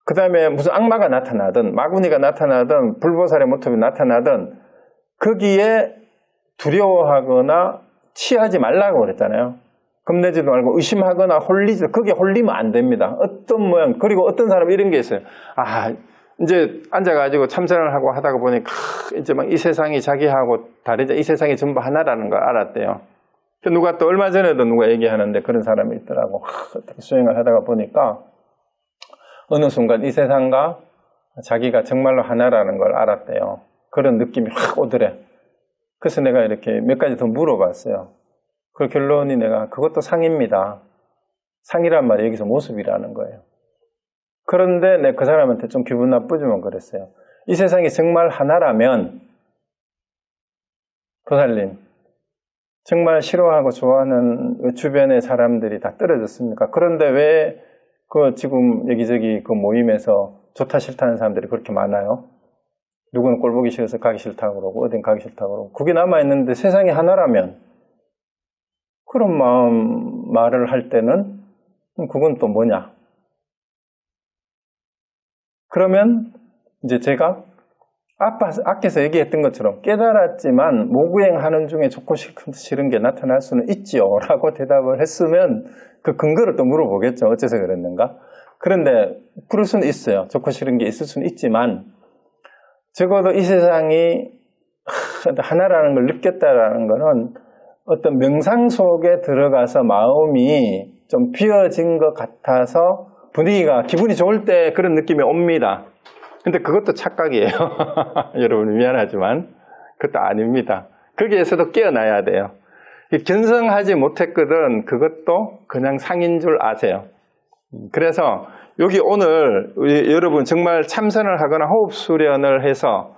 그 다음에 무슨 악마가 나타나든 마구니가 나타나든 불보살의 모습이 나타나든 거기에 두려워하거나 취하지 말라고 그랬잖아요. 겁내지도 말고 의심하거나 홀리지, 거기에 홀리면 안 됩니다. 어떤 모양, 그리고 어떤 사람은 이런 게 있어요. 이제 앉아가지고 참선을 하고 하다가 보니까 이제 막 이 세상이 자기하고 다르죠. 이 세상이 전부 하나라는 걸 알았대요. 누가 또 얼마 전에도 누가 얘기하는데 그런 사람이 있더라고. 어떻게 수행을 하다가 보니까 어느 순간 이 세상과 자기가 정말로 하나라는 걸 알았대요. 그런 느낌이 확 오더래. 그래서 내가 이렇게 몇 가지 더 물어봤어요. 그 결론이 내가 그것도 상입니다. 상이란 말이 여기서 모습이라는 거예요. 그런데 내가 그 사람한테 좀 기분 나쁘지만 그랬어요. 이 세상이 정말 하나라면 보살님 정말 싫어하고 좋아하는 주변의 사람들이 다 떨어졌습니까? 그런데 왜 지금 여기저기 그 모임에서 좋다 싫다는 사람들이 그렇게 많아요? 누구는 꼴 보기 싫어서 가기 싫다고 그러고 어딘 가기 싫다고 그러고 그게 남아있는데 세상이 하나라면 그런 말을 할 때는 그건 또 뭐냐? 그러면 이제 제가 앞에서 얘기했던 것처럼 깨달았지만 모구행하는 중에 좋고 싫은 게 나타날 수는 있지요 라고 대답을 했으면 그 근거를 또 물어보겠죠. 어째서 그랬는가? 그런데 그럴 수는 있어요. 좋고 싫은 게 있을 수는 있지만 적어도 이 세상이 하나라는 걸 느꼈다라는 거는 어떤 명상 속에 들어가서 마음이 좀 비어진 것 같아서 분위기가 기분이 좋을 때 그런 느낌이 옵니다. 근데 그것도 착각이에요. 여러분 미안하지만 그것도 아닙니다. 거기에서도 깨어나야 돼요. 견성하지 못했거든 그것도 그냥 상인 줄 아세요. 그래서 여기 오늘 여러분 정말 참선을 하거나 호흡 수련을 해서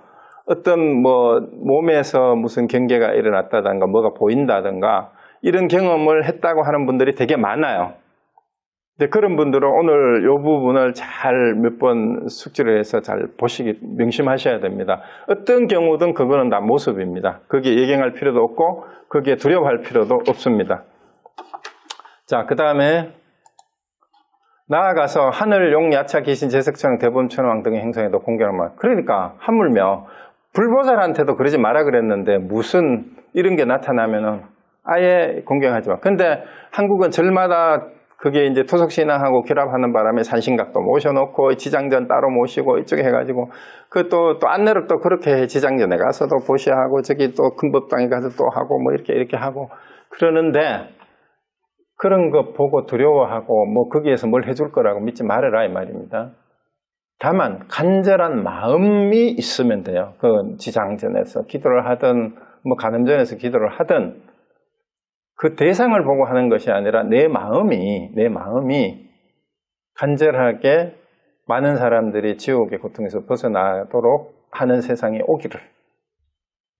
어떤 뭐 몸에서 무슨 경계가 일어났다든가 뭐가 보인다든가 이런 경험을 했다고 하는 분들이 되게 많아요. 근데 그런 분들은 오늘 이 부분을 잘 몇 번 숙지를 해서 잘 명심하셔야 됩니다. 어떤 경우든 그거는 다 모습입니다. 거기에 예경할 필요도 없고 거기에 두려워할 필요도 없습니다. 자, 그 다음에 나아가서 하늘, 용, 야차, 귀신, 제석천, 대범, 천왕 등의 행성에도 공경을 말. 그러니까 하물며 불보살한테도 그러지 마라 그랬는데 무슨 이런 게 나타나면은 아예 공경하지 마. 근데 한국은 절마다 그게 이제 토속신앙하고 결합하는 바람에 산신각도 모셔놓고 지장전 따로 모시고 이쪽에 해가지고 그 또 안내를 또 그렇게 해. 지장전에 가서도 보시하고 저기 또 큰법당에 가서 또 하고 뭐 이렇게 하고 그러는데 그런 거 보고 두려워하고 뭐 거기에서 뭘 해줄 거라고 믿지 말아라 이 말입니다. 다만 간절한 마음이 있으면 돼요. 그 지장전에서 기도를 하든 뭐 간음전에서 기도를 하든 그 대상을 보고 하는 것이 아니라 내 마음이 간절하게 많은 사람들이 지옥의 고통에서 벗어나도록 하는 세상이 오기를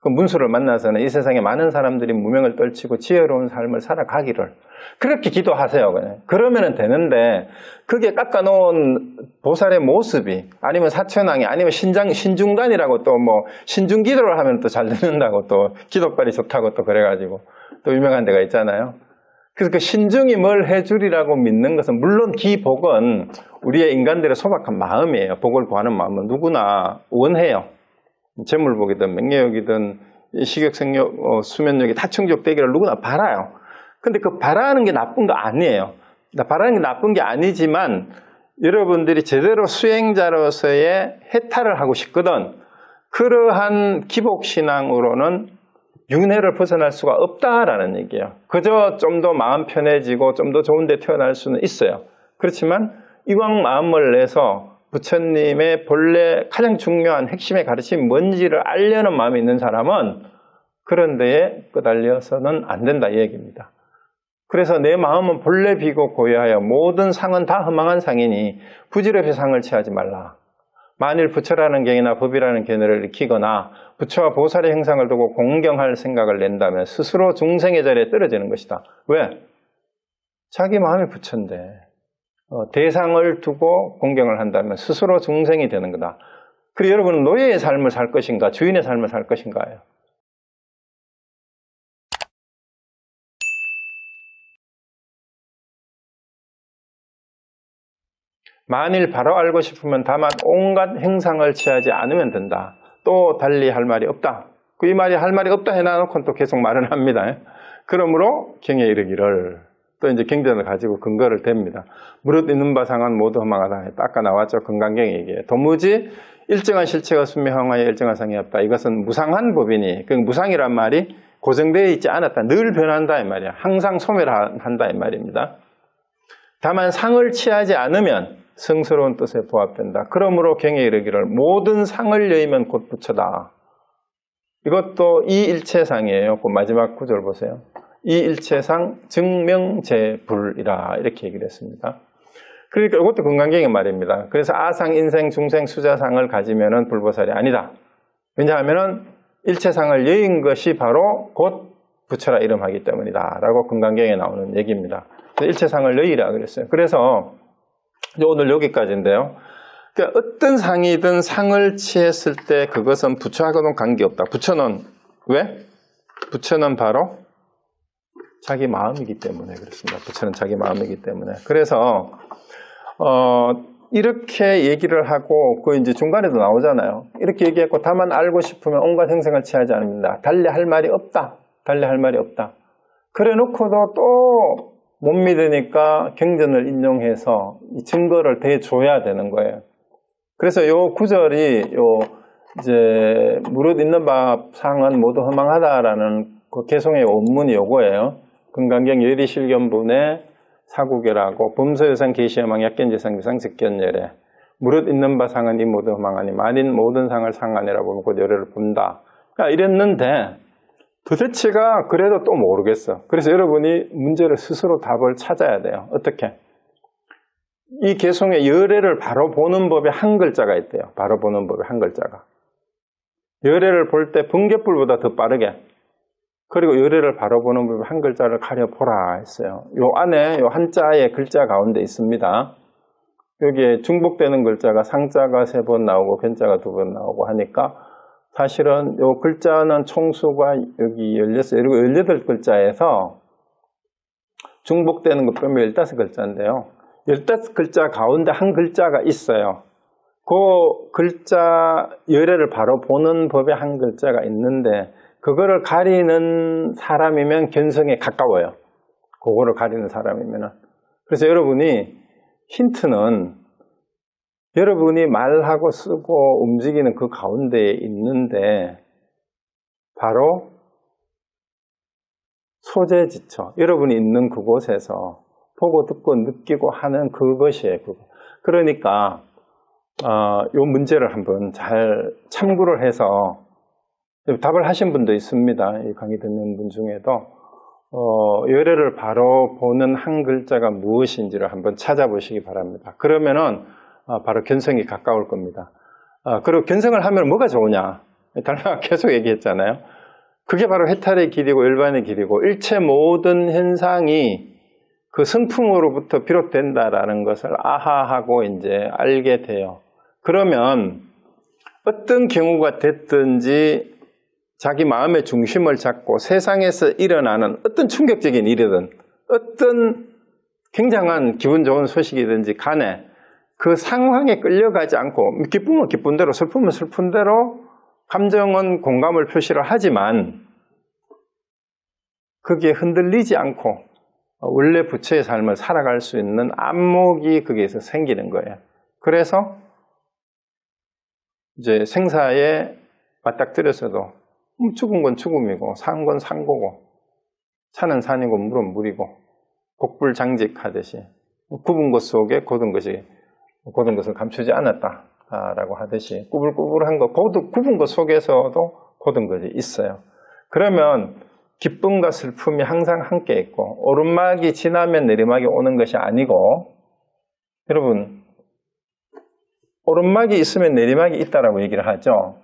그 문수를 만나서는 이 세상에 많은 사람들이 무명을 떨치고 지혜로운 삶을 살아가기를 그렇게 기도하세요. 그냥. 그러면 되는데 그게 깎아놓은 보살의 모습이 아니면 사천왕이 아니면 신중단이라고 또 뭐 신중기도를 하면 또 잘 듣는다고 또 기도빨이 좋다고 또 그래가지고 또 유명한 데가 있잖아요. 그래서 그 신중이 뭘 해주리라고 믿는 것은 물론 기복은 우리의 인간들의 소박한 마음이에요. 복을 구하는 마음은 누구나 원해요. 재물복이든 명예욕이든 식욕생욕, 수면욕이 다 충족되기를 누구나 바라요. 근데 그 바라는 게 나쁜 거 아니에요. 바라는 게 나쁜 게 아니지만 여러분들이 제대로 수행자로서의 해탈을 하고 싶거든 그러한 기복신앙으로는 윤회를 벗어날 수가 없다라는 얘기예요. 그저 좀 더 마음 편해지고 좀 더 좋은 데 태어날 수는 있어요. 그렇지만 이왕 마음을 내서 부처님의 본래 가장 중요한 핵심의 가르침이 뭔지를 알려는 마음이 있는 사람은 그런 데에 끄달려서는 안 된다 이 얘기입니다. 그래서 내 마음은 본래 비고 고요하여 모든 상은 다 허망한 상이니 부질없이 상을 취하지 말라. 만일 부처라는 경이나 법이라는 견해를 익히거나 부처와 보살의 형상을 두고 공경할 생각을 낸다면 스스로 중생의 자리에 떨어지는 것이다. 왜? 자기 마음이 부처인데 대상을 두고 공경을 한다면 스스로 중생이 되는 거다. 그리고 여러분은 노예의 삶을 살 것인가 주인의 삶을 살 것인가예요. 만일 바로 알고 싶으면 다만 온갖 행상을 취하지 않으면 된다. 또 달리 할 말이 없다. 그 이 말이 할 말이 없다 해놔놓고는 또 계속 말을 합니다. 그러므로 경에 이르기를 또 이제 경전을 가지고 근거를 댑니다. 무릇 있는 바상은 모두 허망하다. 아까 나왔죠. 건강경 얘기에 도무지 일정한 실체가 순명하여 일정한 상이 없다. 이것은 무상한 법이니 그 무상이란 말이 고정되어 있지 않았다. 늘 변한다 이 말이야. 항상 소멸한다 이 말입니다. 다만 상을 취하지 않으면 성스러운 뜻에 부합된다. 그러므로 경에 이르기를 모든 상을 여의면 곧 부처다. 이것도 이 일체상이에요. 그 마지막 구절 보세요. 이 일체상 증명제불이라 이렇게 얘기를 했습니다. 그러니까 이것도 건강경의 말입니다. 그래서 아상, 인생, 중생, 수자상을 가지면은 불보살이 아니다. 왜냐하면은 일체상을 여인 것이 바로 곧 부처라 이름하기 때문이다. 라고 건강경에 나오는 얘기입니다. 일체상을 여의라 그랬어요. 그래서 오늘 여기까지인데요. 그러니까 어떤 상이든 상을 취했을 때 그것은 부처하고는 관계없다. 부처는 왜? 부처는 바로 자기 마음이기 때문에 그렇습니다. 부처는 자기 마음이기 때문에. 그래서 이렇게 얘기를 하고 그 이제 중간에도 나오잖아요. 이렇게 얘기했고 다만 알고 싶으면 온갖 행생을 취하지 않습니다. 달리 할 말이 없다. 달리 할 말이 없다. 그래 놓고도 또 못 믿으니까 경전을 인용해서 이 증거를 대줘야 되는 거예요. 그래서 요 구절이 이제 무릇 있는 바상은 모두 허망하다라는 그 개송의 원문이 요거예요. 건강경 예리실견분의 사구계라고 범서유상 계시여망 약견재상 비상직견열에 무릇 있는 바상은 이 모두 허망하니 만인 모든 상을 상하니라 보면 곧 열애를 본다. 그러니까 이랬는데 도대체가 그래도 또 모르겠어. 그래서 여러분이 문제를 스스로 답을 찾아야 돼요. 어떻게? 이 개송의 열애를 바로 보는 법에 한 글자가 있대요. 바로 보는 법에 한 글자가. 열애를 볼 때 번개불보다 더 빠르게. 그리고 열애를 바로 보는 법에 한 글자를 가려보라 했어요. 요 안에 요 한자의 글자 가운데 있습니다. 여기에 중복되는 글자가 상자가 3번 나오고 견자가 2번 나오고 하니까 사실은 요 글자는 총수가 여기 18글자에서 중복되는 것 빼면 15글자인데요. 15글자 가운데 한 글자가 있어요. 그 글자 열애를 바로 보는 법에 한 글자가 있는데 그거를 가리는 사람이면 견성에 가까워요. 그거를 가리는 사람이면은. 그래서 여러분이 힌트는 여러분이 말하고 쓰고 움직이는 그 가운데에 있는데 바로 소재지처 여러분이 있는 그곳에서 보고 듣고 느끼고 하는 그것이에요. 그러니까 요 문제를 한번 잘 참고를 해서 답을 하신 분도 있습니다. 이 강의 듣는 분 중에도 열애를 바로 보는 한 글자가 무엇인지를 한번 찾아보시기 바랍니다. 그러면은 바로 견성이 가까울 겁니다. 그리고 견성을 하면 뭐가 좋으냐? 달라가 계속 얘기했잖아요. 그게 바로 해탈의 길이고 열반의 길이고 일체 모든 현상이 그 성품으로부터 비롯된다라는 것을 아하하고 이제 알게 돼요. 그러면 어떤 경우가 됐든지 자기 마음의 중심을 잡고 세상에서 일어나는 어떤 충격적인 일이든 어떤 굉장한 기분 좋은 소식이든지 간에 그 상황에 끌려가지 않고 기쁨은 기쁜 대로 슬픔은 슬픈 대로 감정은 공감을 표시를 하지만 그게 흔들리지 않고 원래 부처의 삶을 살아갈 수 있는 안목이 거기에서 생기는 거예요. 그래서 이제 생사에 맞닥뜨려서도 죽은 건 죽음이고 산 건 산 거고 산은 산이고 물은 물이고 복불장직하듯이 굽은 것 속에 고든 것을 감추지 않았다라고 하듯이 꾸불꾸불한 거 굽은 것 속에서도 고든 것이 있어요. 그러면 기쁨과 슬픔이 항상 함께 있고 오르막이 지나면 내리막이 오는 것이 아니고 여러분 오르막이 있으면 내리막이 있다라고 얘기를 하죠.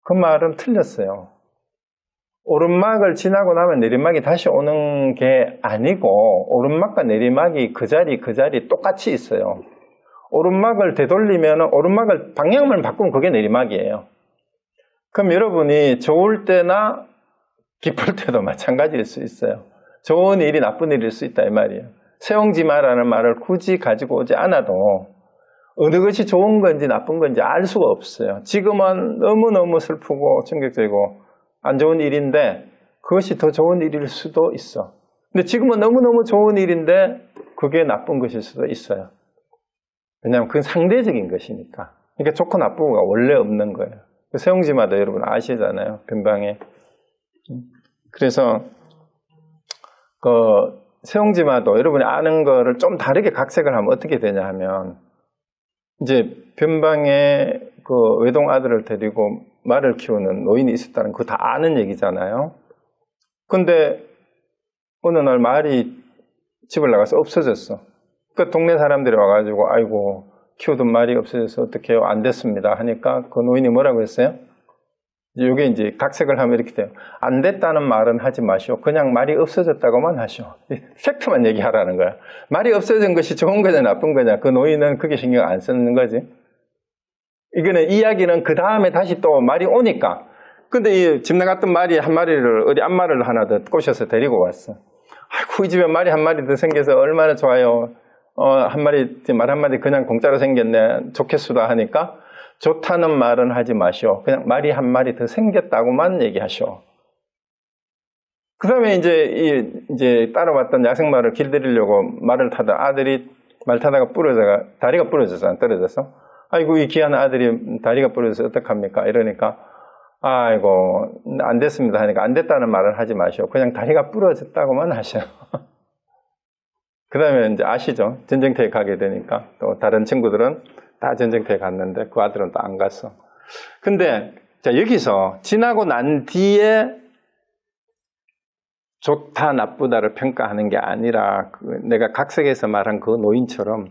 그 말은 틀렸어요. 오르막을 지나고 나면 내리막이 다시 오는 게 아니고 오르막과 내리막이 그 자리 똑같이 있어요. 오르막을 되돌리면 오르막을 방향만 바꾸면 그게 내리막이에요. 그럼 여러분이 좋을 때나 기쁠 때도 마찬가지일 수 있어요. 좋은 일이 나쁜 일일 수 있다 이 말이에요. 세옹지 마라는 말을 굳이 가지고 오지 않아도 어느 것이 좋은 건지 나쁜 건지 알 수가 없어요. 지금은 너무너무 슬프고 충격적이고 안 좋은 일인데 그것이 더 좋은 일일 수도 있어. 근데 지금은 너무너무 좋은 일인데 그게 나쁜 것일 수도 있어요. 왜냐하면 그건 상대적인 것이니까. 그러니까 좋고 나쁘고가 원래 없는 거예요. 세옹지마다 여러분 아시잖아요. 변방에. 그래서 그 세옹지마도 여러분이 아는 거를 좀 다르게 각색을 하면 어떻게 되냐 하면 이제 변방에 그 외동 아들을 데리고 말을 키우는 노인이 있었다는 그거 다 아는 얘기잖아요. 근데 어느 날 말이 집을 나가서 없어졌어. 그 동네 사람들이 와가지고 아이고 키우던 말이 없어져서 어떻게 해요? 안 됐습니다 하니까 그 노인이 뭐라고 했어요? 이게 이제 각색을 하면 이렇게 돼요. 안 됐다는 말은 하지 마시오. 그냥 말이 없어졌다고만 하시오. 팩트만 얘기하라는 거야. 말이 없어진 것이 좋은 거냐 나쁜 거냐. 그 노인은 그게 신경 안 쓰는 거지. 이거는 이야기는 그 다음에 다시 또 말이 오니까. 근데 이 집 나갔던 말이 한 마리를 어디 암말을 하나 더 꼬셔서 데리고 왔어. 아이고 이 집에 말이 한 마리 더 생겨서 얼마나 좋아요. 말 한마디 그냥 공짜로 생겼네. 좋겠수다 하니까 좋다는 말은 하지 마시오. 그냥 말이 한 마리 더 생겼다고만 얘기하시오. 그 다음에 이제 따라왔던 야생마를 길들이려고 말을 타다 아들이 말 타다가 다리가 부러졌잖아. 떨어져서. 아이고 이 귀한 아들이 다리가 부러져서 어떡합니까? 이러니까 아이고 안 됐습니다 하니까 안 됐다는 말을 하지 마시오. 그냥 다리가 부러졌다고만 하시오. 그 다음에 이제 아시죠? 전쟁터에 가게 되니까 또 다른 친구들은 다 전쟁터에 갔는데 그 아들은 또 안 갔어. 근데 자 여기서 지나고 난 뒤에 좋다 나쁘다를 평가하는 게 아니라 내가 각색에서 말한 그 노인처럼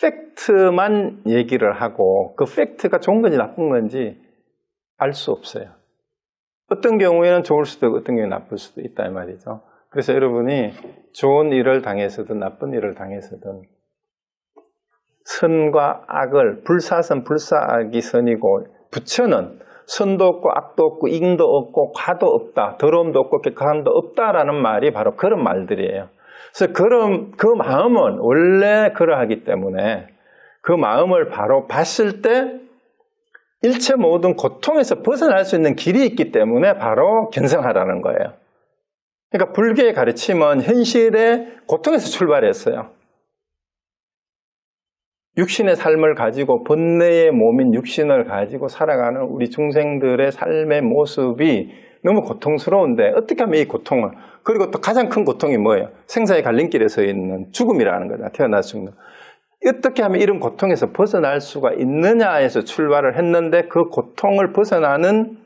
팩트만 얘기를 하고 그 팩트가 좋은 건지 나쁜 건지 알 수 없어요. 어떤 경우에는 좋을 수도 있고 어떤 경우에는 나쁠 수도 있다 이 말이죠. 그래서 여러분이 좋은 일을 당해서든 나쁜 일을 당해서든 선과 악을 불사선 불사악이 선이고 부처는 선도 없고 악도 없고 잉도 없고 과도 없다. 더러움도 없고 객함도 없다라는 말이 바로 그런 말들이에요. 그래서 그 마음은 원래 그러하기 때문에 그 마음을 바로 봤을 때 일체 모든 고통에서 벗어날 수 있는 길이 있기 때문에 바로 견성하라는 거예요. 그러니까 불교의 가르침은 현실의 고통에서 출발했어요. 육신의 삶을 가지고 본래의 몸인 육신을 가지고 살아가는 우리 중생들의 삶의 모습이 너무 고통스러운데 어떻게 하면 이 고통을 그리고 또 가장 큰 고통이 뭐예요? 생사의 갈림길에 서 있는 죽음이라는 거죠. 태어나 죽는. 어떻게 하면 이런 고통에서 벗어날 수가 있느냐에서 출발을 했는데 그 고통을 벗어나는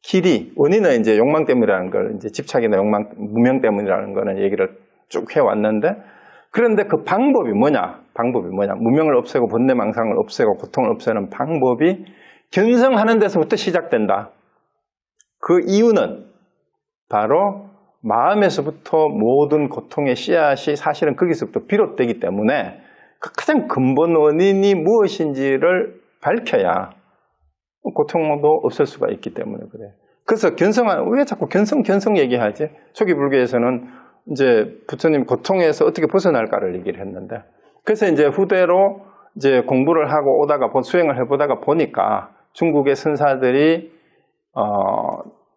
길이 원인은 이제 욕망 때문이라는 걸 이제 집착이나 욕망, 무명 때문이라는 거는 얘기를 쭉 해왔는데 그런데 그 방법이 뭐냐? 무명을 없애고 번뇌망상을 없애고 고통을 없애는 방법이 견성하는 데서부터 시작된다. 그 이유는 바로 마음에서부터 모든 고통의 씨앗이 사실은 거기서부터 비롯되기 때문에 그 가장 근본 원인이 무엇인지를 밝혀야 고통도 없을 수가 있기 때문에 그래요. 그래서 왜 자꾸 견성 얘기하지? 초기 불교에서는 이제 부처님 고통에서 어떻게 벗어날까를 얘기를 했는데, 그래서 이제 후대로 이제 공부를 하고 오다가 수행을 해보다가 보니까 중국의 선사들이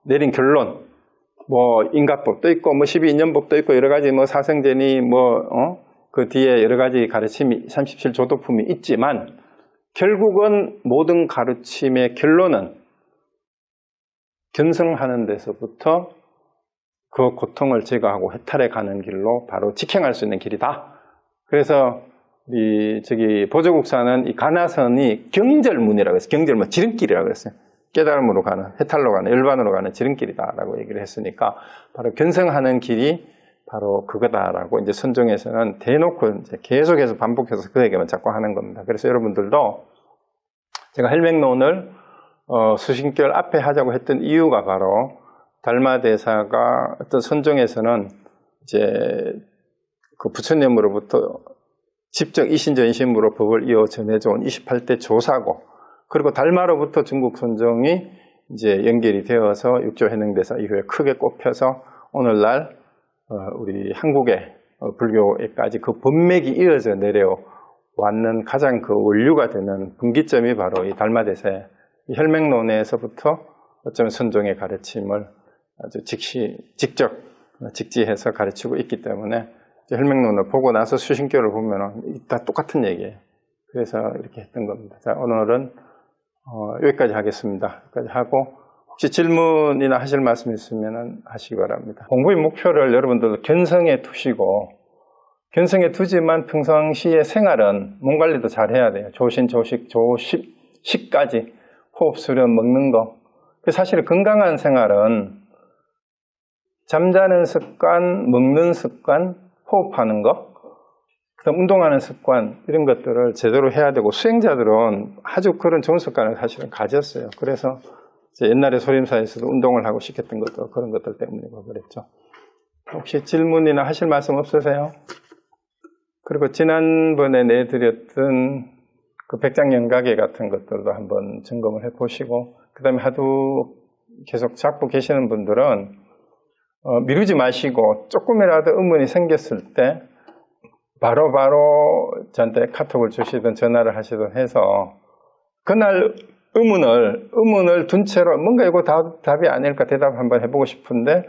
내린 결론, 뭐 인가법도 있고 뭐 12인연법도 있고 여러 가지 뭐 사생제니 그 뒤에 여러 가지 가르침이 37조도품이 있지만 결국은 모든 가르침의 결론은 견성하는 데서부터 그 고통을 제거하고 해탈해 가는 길로 바로 직행할 수 있는 길이다. 그래서 보조국사는 이 가나선이 경절문이라고 했어요. 경절문, 지름길이라고 했어요. 깨달음으로 가는, 해탈로 가는, 열반으로 가는 지름길이다라고 얘기를 했으니까 바로 견성하는 길이 바로 그거다라고 이제 선종에서는 대놓고 이제 계속해서 반복해서 그 얘기만 자꾸 하는 겁니다. 그래서 여러분들도 제가 헬맹론을 수신결 앞에 하자고 했던 이유가 바로 달마대사가 어떤 선종에서는 이제 그 부처님으로부터 직접 이신전심으로 법을 이어 전해져온 28대 조사고, 그리고 달마로부터 중국 선종이 이제 연결이 되어서 육조해능대사 이후에 크게 꼽혀서 오늘날 우리 한국의 불교에까지 그 법맥이 이어져 내려왔는 가장 그 원류가 되는 분기점이 바로 이 달마대사의 혈맹론에서부터 어쩌면 선종의 가르침을 아주 직접 직지해서 가르치고 있기 때문에 혈맹론을 보고 나서 수신교를 보면 다 똑같은 얘기예요. 그래서 이렇게 했던 겁니다. 자, 오늘은 여기까지 하겠습니다. 여기까지 하고 혹시 질문이나 하실 말씀 있으면 하시기 바랍니다. 공부의 목표를 여러분들 견성에 두시고, 견성에 두지만 평상시의 생활은 몸 관리도 잘 해야 돼요. 조신, 조식, 식까지 호흡, 수련, 먹는 거. 사실 건강한 생활은 잠자는 습관, 먹는 습관, 호흡하는 거, 그다음 운동하는 습관, 이런 것들을 제대로 해야 되고, 수행자들은 아주 그런 좋은 습관을 사실은 가졌어요. 그래서 옛날에 소림사에서도 운동을 하고 시켰던 것도 그런 것들 때문이고 그랬죠. 혹시 질문이나 하실 말씀 없으세요? 그리고 지난번에 내드렸던 그 백장연가계 같은 것들도 한번 점검을 해보시고, 그 다음에 하도 계속 잡고 계시는 분들은 미루지 마시고 조금이라도 의문이 생겼을 때 바로바로 저한테 카톡을 주시든 전화를 하시든 해서 그날 의문을 둔 채로 뭔가 이거 답이 아닐까 대답 한번 해보고 싶은데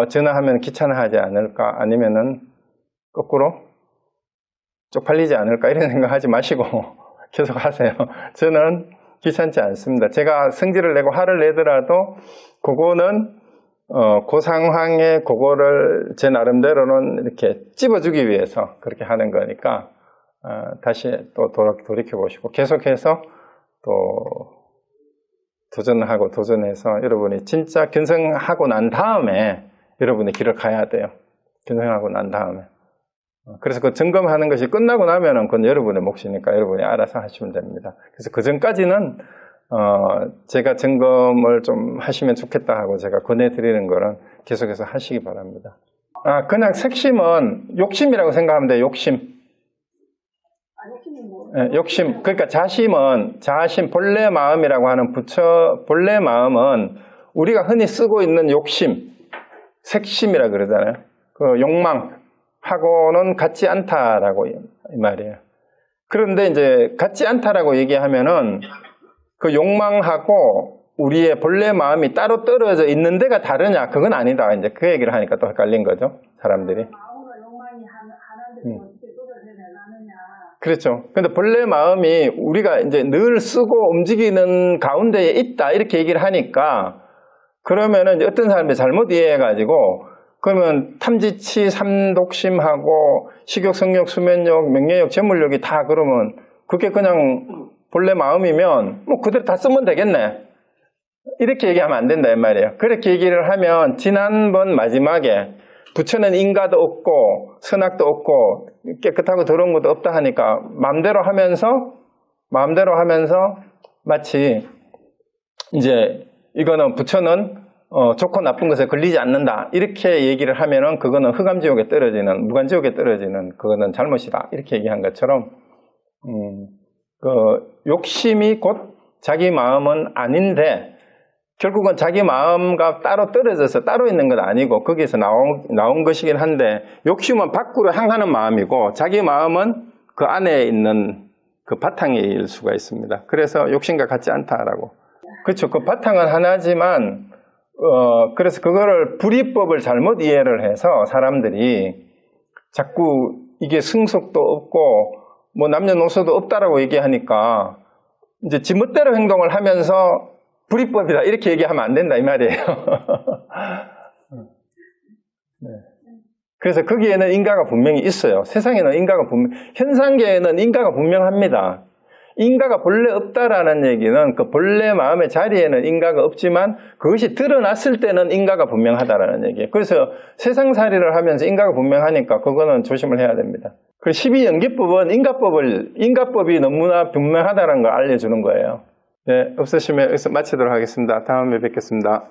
전화하면 귀찮아하지 않을까, 아니면은 거꾸로 쪽팔리지 않을까, 이런 생각하지 마시고 계속 하세요. 저는 귀찮지 않습니다. 제가 성질을 내고 화를 내더라도 그거는 그 상황에 그거를 제 나름대로는 이렇게 찝어주기 위해서 그렇게 하는 거니까 다시 또 돌이켜 보시고 계속해서 또 도전해서 여러분이 진짜 견성하고 난 다음에 여러분의 길을 가야 돼요. 견성하고 난 다음에. 그래서 그 점검하는 것이 끝나고 나면은 그건 여러분의 몫이니까 여러분이 알아서 하시면 됩니다. 그래서 그 전까지는 제가 점검을 좀 하시면 좋겠다 하고 제가 권해드리는 거는 계속해서 하시기 바랍니다. 그냥 색심은 욕심이라고 생각하면 돼요. 욕심. 욕심. 그러니까 자심, 본래 마음이라고 하는 본래 마음은 우리가 흔히 쓰고 있는 욕심, 색심이라 그러잖아요. 그 욕망하고는 같지 않다라고 이 말이에요. 그런데 이제 같지 않다라고 얘기하면은 그 욕망하고 우리의 본래 마음이 따로 떨어져 있는 데가 다르냐? 그건 아니다. 이제 그 얘기를 하니까 또 헷갈린 거죠, 사람들이. 마음과 욕망이 하나인데 어떻게 떨어져나느냐? 그렇죠. 근데 본래 마음이 우리가 이제 늘 쓰고 움직이는 가운데에 있다, 이렇게 얘기를 하니까, 그러면은 이제 어떤 사람이 잘못 이해해가지고, 그러면 탐지치, 삼독심하고 식욕, 성욕, 수면욕, 명예욕, 재물욕이 다 그러면 그게 그냥 본래 마음이면 뭐 그대로 다 쓰면 되겠네, 이렇게 얘기하면 안 된다 이 말이에요. 그렇게 얘기를 하면 지난번 마지막에 부처는 인가도 없고 선악도 없고 깨끗하고 더러운 것도 없다 하니까 마음대로 하면서 마치 이제 이거는 부처는 좋고 나쁜 것에 걸리지 않는다. 이렇게 얘기를 하면은 그거는 흑암지옥에 떨어지는, 무간지옥에 떨어지는 그거는 잘못이다. 이렇게 얘기한 것처럼, 욕심이 곧 자기 마음은 아닌데, 결국은 자기 마음과 따로 떨어져서 따로 있는 건 아니고, 거기에서 나온 것이긴 한데, 욕심은 밖으로 향하는 마음이고, 자기 마음은 그 안에 있는 그 바탕일 수가 있습니다. 그래서 욕심과 같지 않다라고. 그렇죠. 그 바탕은 하나지만, 그래서 그거를 불이법을 잘못 이해를 해서 사람들이 자꾸 이게 승속도 없고, 뭐 남녀노소도 없다라고 얘기하니까, 이제 지 멋대로 행동을 하면서 불이법이다. 이렇게 얘기하면 안 된다. 이 말이에요. 네. 그래서 거기에는 인가가 분명히 있어요. 세상에는 인가가 현상계에는 인가가 분명합니다. 인가가 본래 없다라는 얘기는 그 본래 마음의 자리에는 인가가 없지만 그것이 드러났을 때는 인가가 분명하다라는 얘기예요. 그래서 세상살이를 하면서 인가가 분명하니까 그거는 조심을 해야 됩니다. 그 12연기법은 인가법이 너무나 분명하다는 걸 알려주는 거예요. 네, 없으시면 여기서 마치도록 하겠습니다. 다음에 뵙겠습니다.